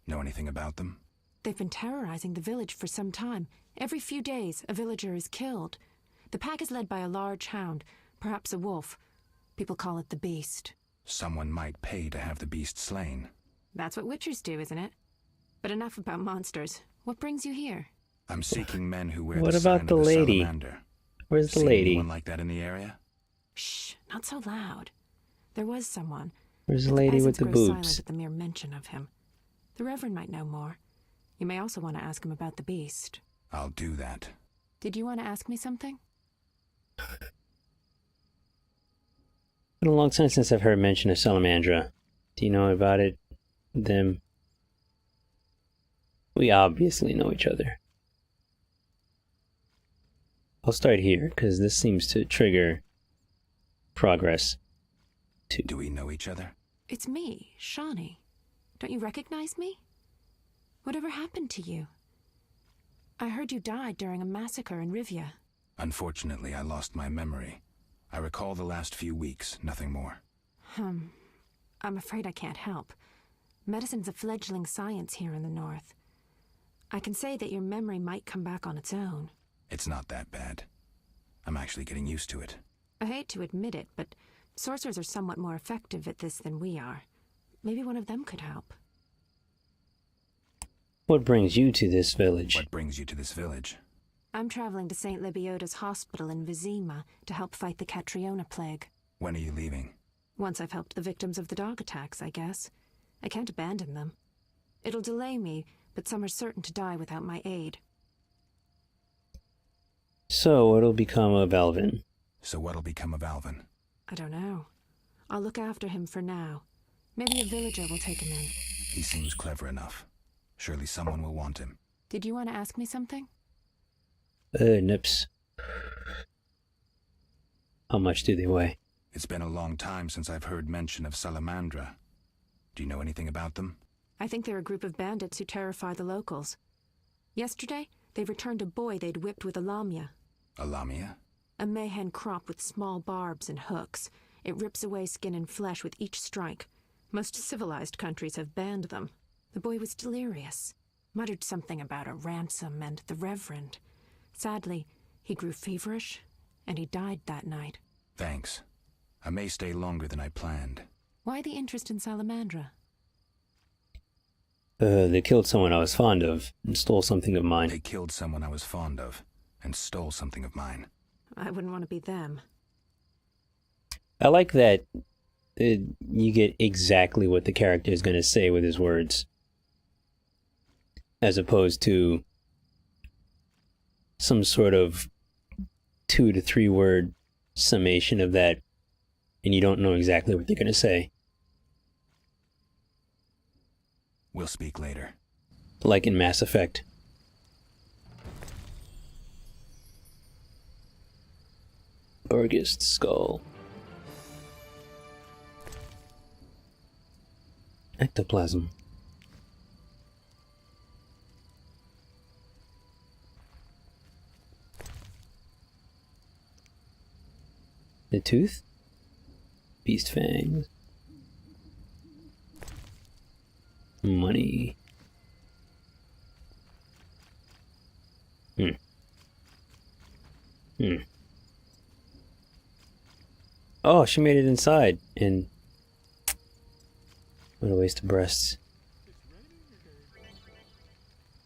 [SPEAKER 4] Know anything about them?
[SPEAKER 13] They've been terrorizing the village for some time. Every few days, a villager is killed. The pack is led by a large hound, perhaps a wolf. People call it the Beast.
[SPEAKER 4] Someone might pay to have the beast slain.
[SPEAKER 13] That's what witchers do, isn't it? But enough about monsters. What brings you here?
[SPEAKER 4] I'm seeking men who wear
[SPEAKER 2] What
[SPEAKER 4] the
[SPEAKER 2] about
[SPEAKER 4] sign
[SPEAKER 2] the
[SPEAKER 4] of the
[SPEAKER 2] lady?
[SPEAKER 4] salamander.
[SPEAKER 2] Where's the
[SPEAKER 4] Seen
[SPEAKER 2] lady?
[SPEAKER 4] anyone like that in the area?
[SPEAKER 13] Shh, not so loud. There was someone.
[SPEAKER 2] Where's the
[SPEAKER 13] but
[SPEAKER 2] lady with
[SPEAKER 13] peasants
[SPEAKER 2] the
[SPEAKER 13] grow
[SPEAKER 2] boobs?
[SPEAKER 13] silent at the mere mention of him. The Reverend might know more. You may also want to ask him about the beast.
[SPEAKER 4] I'll do that.
[SPEAKER 13] Did you want to ask me something?
[SPEAKER 2] Been a long time since I've heard mention of Salamandra. Do you know about it? Them? We obviously know each other. I'll start here, because this seems to trigger progress.
[SPEAKER 4] Do we know each other?
[SPEAKER 13] It's me, Shawnee. Don't you recognize me? Whatever happened to you? I heard you died during a massacre in Rivia.
[SPEAKER 4] Unfortunately, I lost my memory. I recall the last few weeks, nothing more.
[SPEAKER 13] I'm afraid I can't help. Medicine's a fledgling science here in the north. I can say that your memory might come back on its own.
[SPEAKER 4] It's not that bad. I'm actually getting used to it.
[SPEAKER 13] I hate to admit it, but sorcerers are somewhat more effective at this than we are. Maybe one of them could help.
[SPEAKER 2] What brings you to this village?
[SPEAKER 4] What brings you to this village?
[SPEAKER 13] I'm traveling to St. Libioda's hospital in Vizima to help fight the Catriona plague.
[SPEAKER 4] When are you leaving?
[SPEAKER 13] Once I've helped the victims of the dog attacks, I guess. I can't abandon them. It'll delay me, but some are certain to die without my aid.
[SPEAKER 2] So, what'll become of Alvin?
[SPEAKER 13] I don't know. I'll look after him for now. Maybe a villager will take him in.
[SPEAKER 4] He seems clever enough. Surely someone will want him.
[SPEAKER 13] Did you want to ask me something?
[SPEAKER 2] Nips. How much do they weigh?
[SPEAKER 4] It's been a long time since I've heard mention of Salamandra. Do you know anything about them?
[SPEAKER 13] I think they're a group of bandits who terrify the locals. Yesterday, they returned a boy they'd whipped with a lamia.
[SPEAKER 4] A lamia?
[SPEAKER 13] A mayhen crop with small barbs and hooks. It rips away skin and flesh with each strike. Most civilized countries have banned them. The boy was delirious. Muttered something about a ransom and the Reverend. Sadly, he grew feverish, and he died that night.
[SPEAKER 4] Thanks. I may stay longer than I planned.
[SPEAKER 13] Why the interest in Salamandra?
[SPEAKER 2] They killed someone I was fond of and stole something of mine.
[SPEAKER 4] They killed someone I was fond of and stole something of mine.
[SPEAKER 13] I wouldn't want to be them.
[SPEAKER 2] I like that you get exactly what the character is going to say with his words, as opposed to some sort of 2 to 3 word summation of that, and you don't know exactly what they're going to say.
[SPEAKER 4] We'll speak later.
[SPEAKER 2] Like in Mass Effect. Burgist skull. Ectoplasm. The tooth? Beast fangs. Money. Oh, she made it inside, and what a waste of breasts.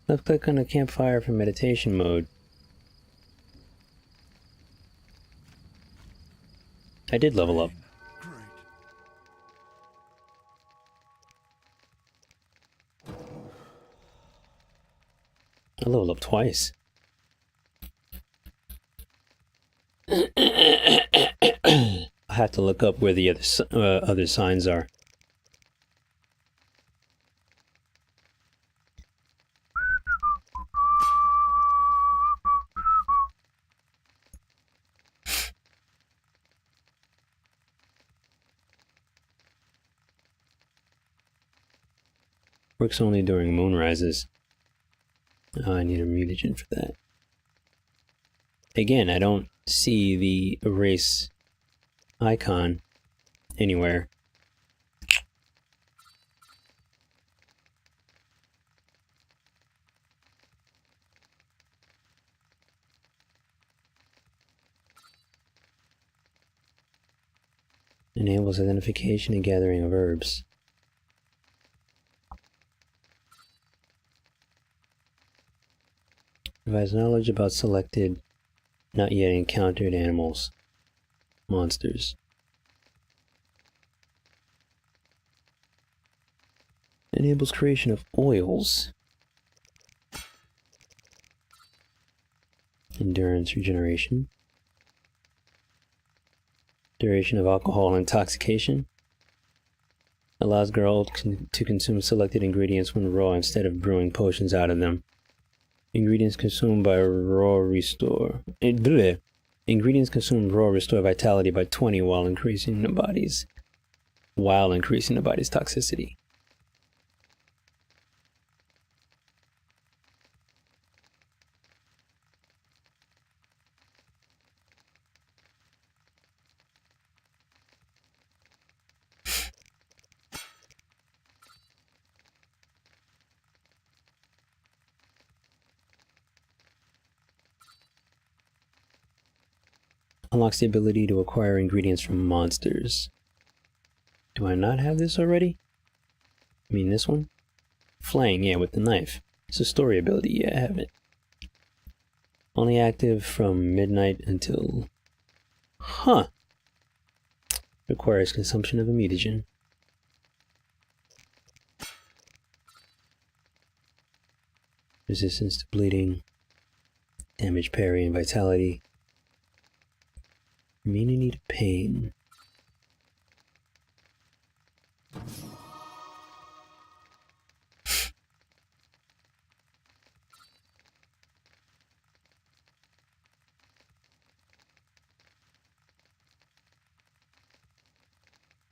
[SPEAKER 2] Left click on a campfire for meditation mode. I did level up. I leveled up twice. I have to look up where the other signs are. Works only during moon rises. Oh, I need a mutagen for that. Again, I don't see the erase icon anywhere. Enables identification and gathering of herbs. Provides knowledge about selected, not yet encountered animals, monsters. Enables creation of oils. Endurance regeneration. Duration of alcohol intoxication. Allows Geralt to consume selected ingredients when raw instead of brewing potions out of them. Ingredients consumed by raw restore. Ingredients consumed raw restore vitality by 20 while increasing the body's toxicity. Unlocks the ability to acquire ingredients from monsters. Do I not have this already? I mean this one? Flaying, yeah, with the knife. It's a story ability, yeah, I have it. Only active from midnight until... Huh! Requires consumption of a mutagen. Resistance to bleeding. Damage parry and vitality. Immunity to pain.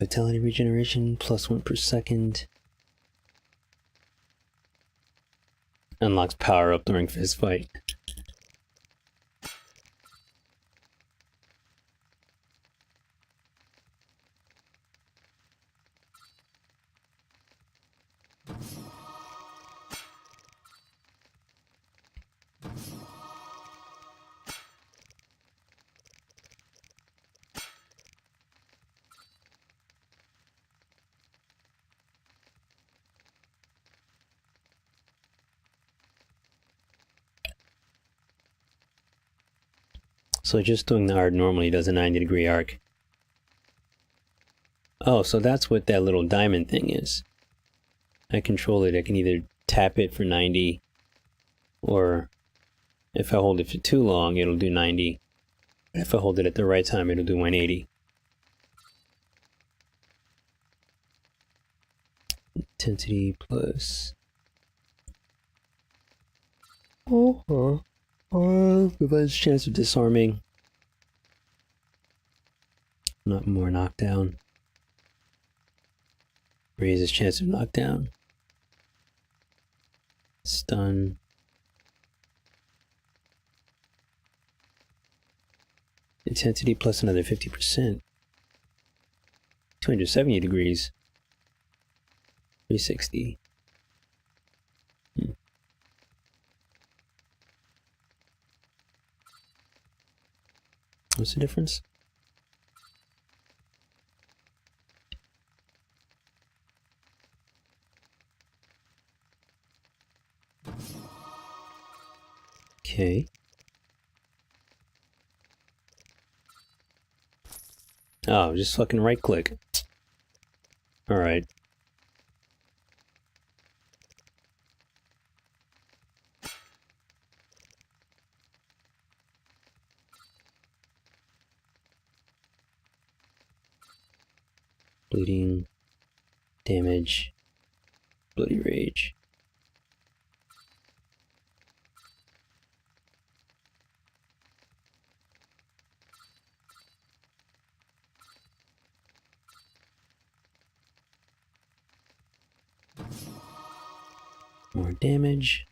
[SPEAKER 2] Vitality regeneration +1 per second. Unlocks power up during fist fight. So just doing the art normally does a 90-degree arc. Oh, so that's what that little diamond thing is. I control it. I can either tap it for 90, or if I hold it for too long, it'll do 90. If I hold it at the right time, it'll do 180. Intensity plus... provides chance of disarming. Not more knockdown. Raises chance of knockdown. Stun. Intensity plus another 50%. 270 degrees. 360. What's the difference? Okay. Oh, just fucking right click. Alright. Bleeding, damage, bloody rage. More damage.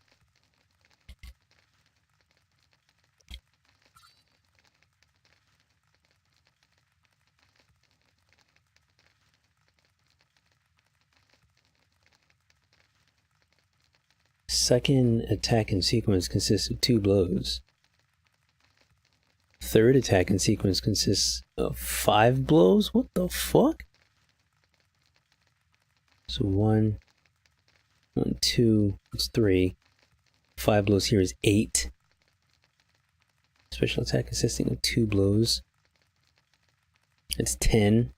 [SPEAKER 2] Second attack in sequence consists of 2 blows. Third attack in sequence consists of 5 blows? What the fuck? So 1, 2, it's 3. 5 blows here is 8. Special attack consisting of 2 blows. It's 10.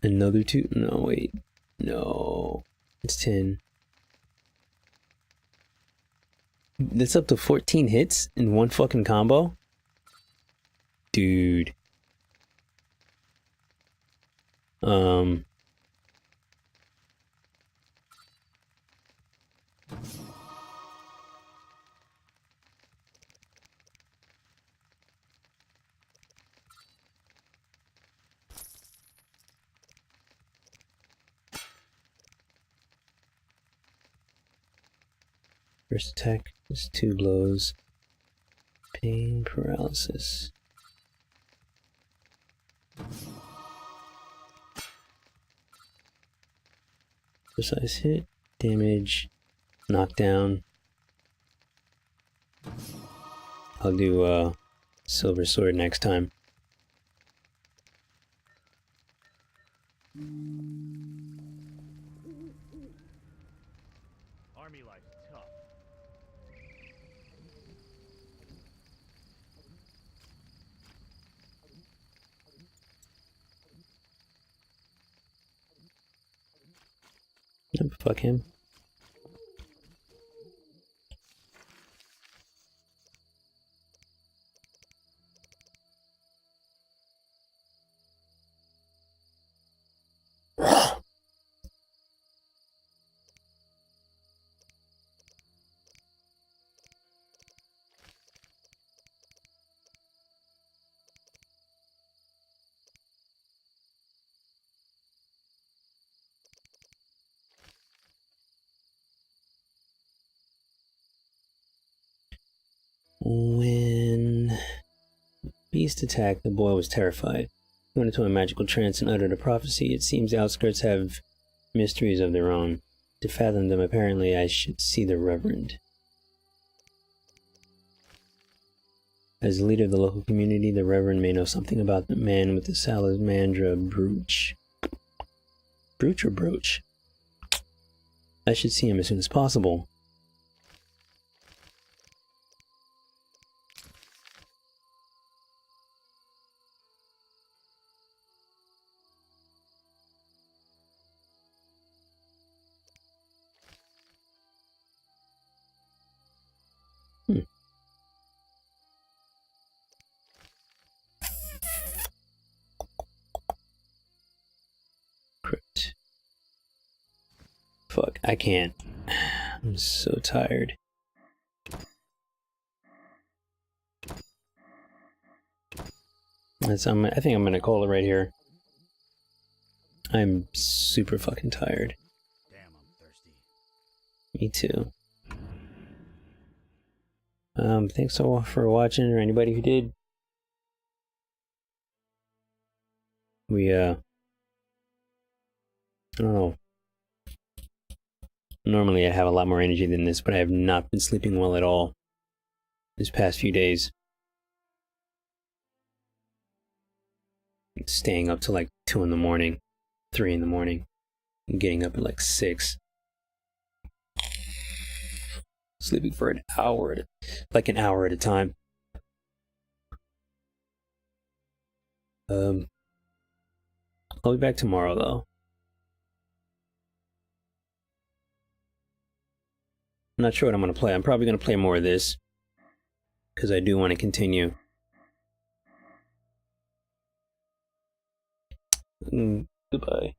[SPEAKER 2] Another 2. No, wait. No. It's 10. That's up to 14 hits in one fucking combo? Dude. First attack is 2 blows. Pain, paralysis. Precise hit, damage, knockdown. I'll do Silver Sword next time.
[SPEAKER 14] Army life's tough.
[SPEAKER 2] Fuck him. When Beast attacked, the boy was terrified. He went into a magical trance and uttered a prophecy. It seems the outskirts have mysteries of their own. To fathom them, apparently, I should see the Reverend. As the leader of the local community, the Reverend may know something about the man with the salamandra brooch. Brooch or brooch? I should see him as soon as possible. Crypt. Fuck, I can't. I'm so tired. I think I'm gonna call it right here. I'm super fucking tired.
[SPEAKER 14] Damn, I'm thirsty.
[SPEAKER 2] Me too. Thanks so much for watching, or anybody who did. I don't know. Normally I have a lot more energy than this, but I have not been sleeping well at all this past few days. Staying up till like 2 in the morning, 3 in the morning, and getting up at like 6. Sleeping for an hour, like an hour at a time. I'll be back tomorrow though. I'm not sure what I'm going to play. I'm probably going to play more of this, because I do want to continue. Goodbye.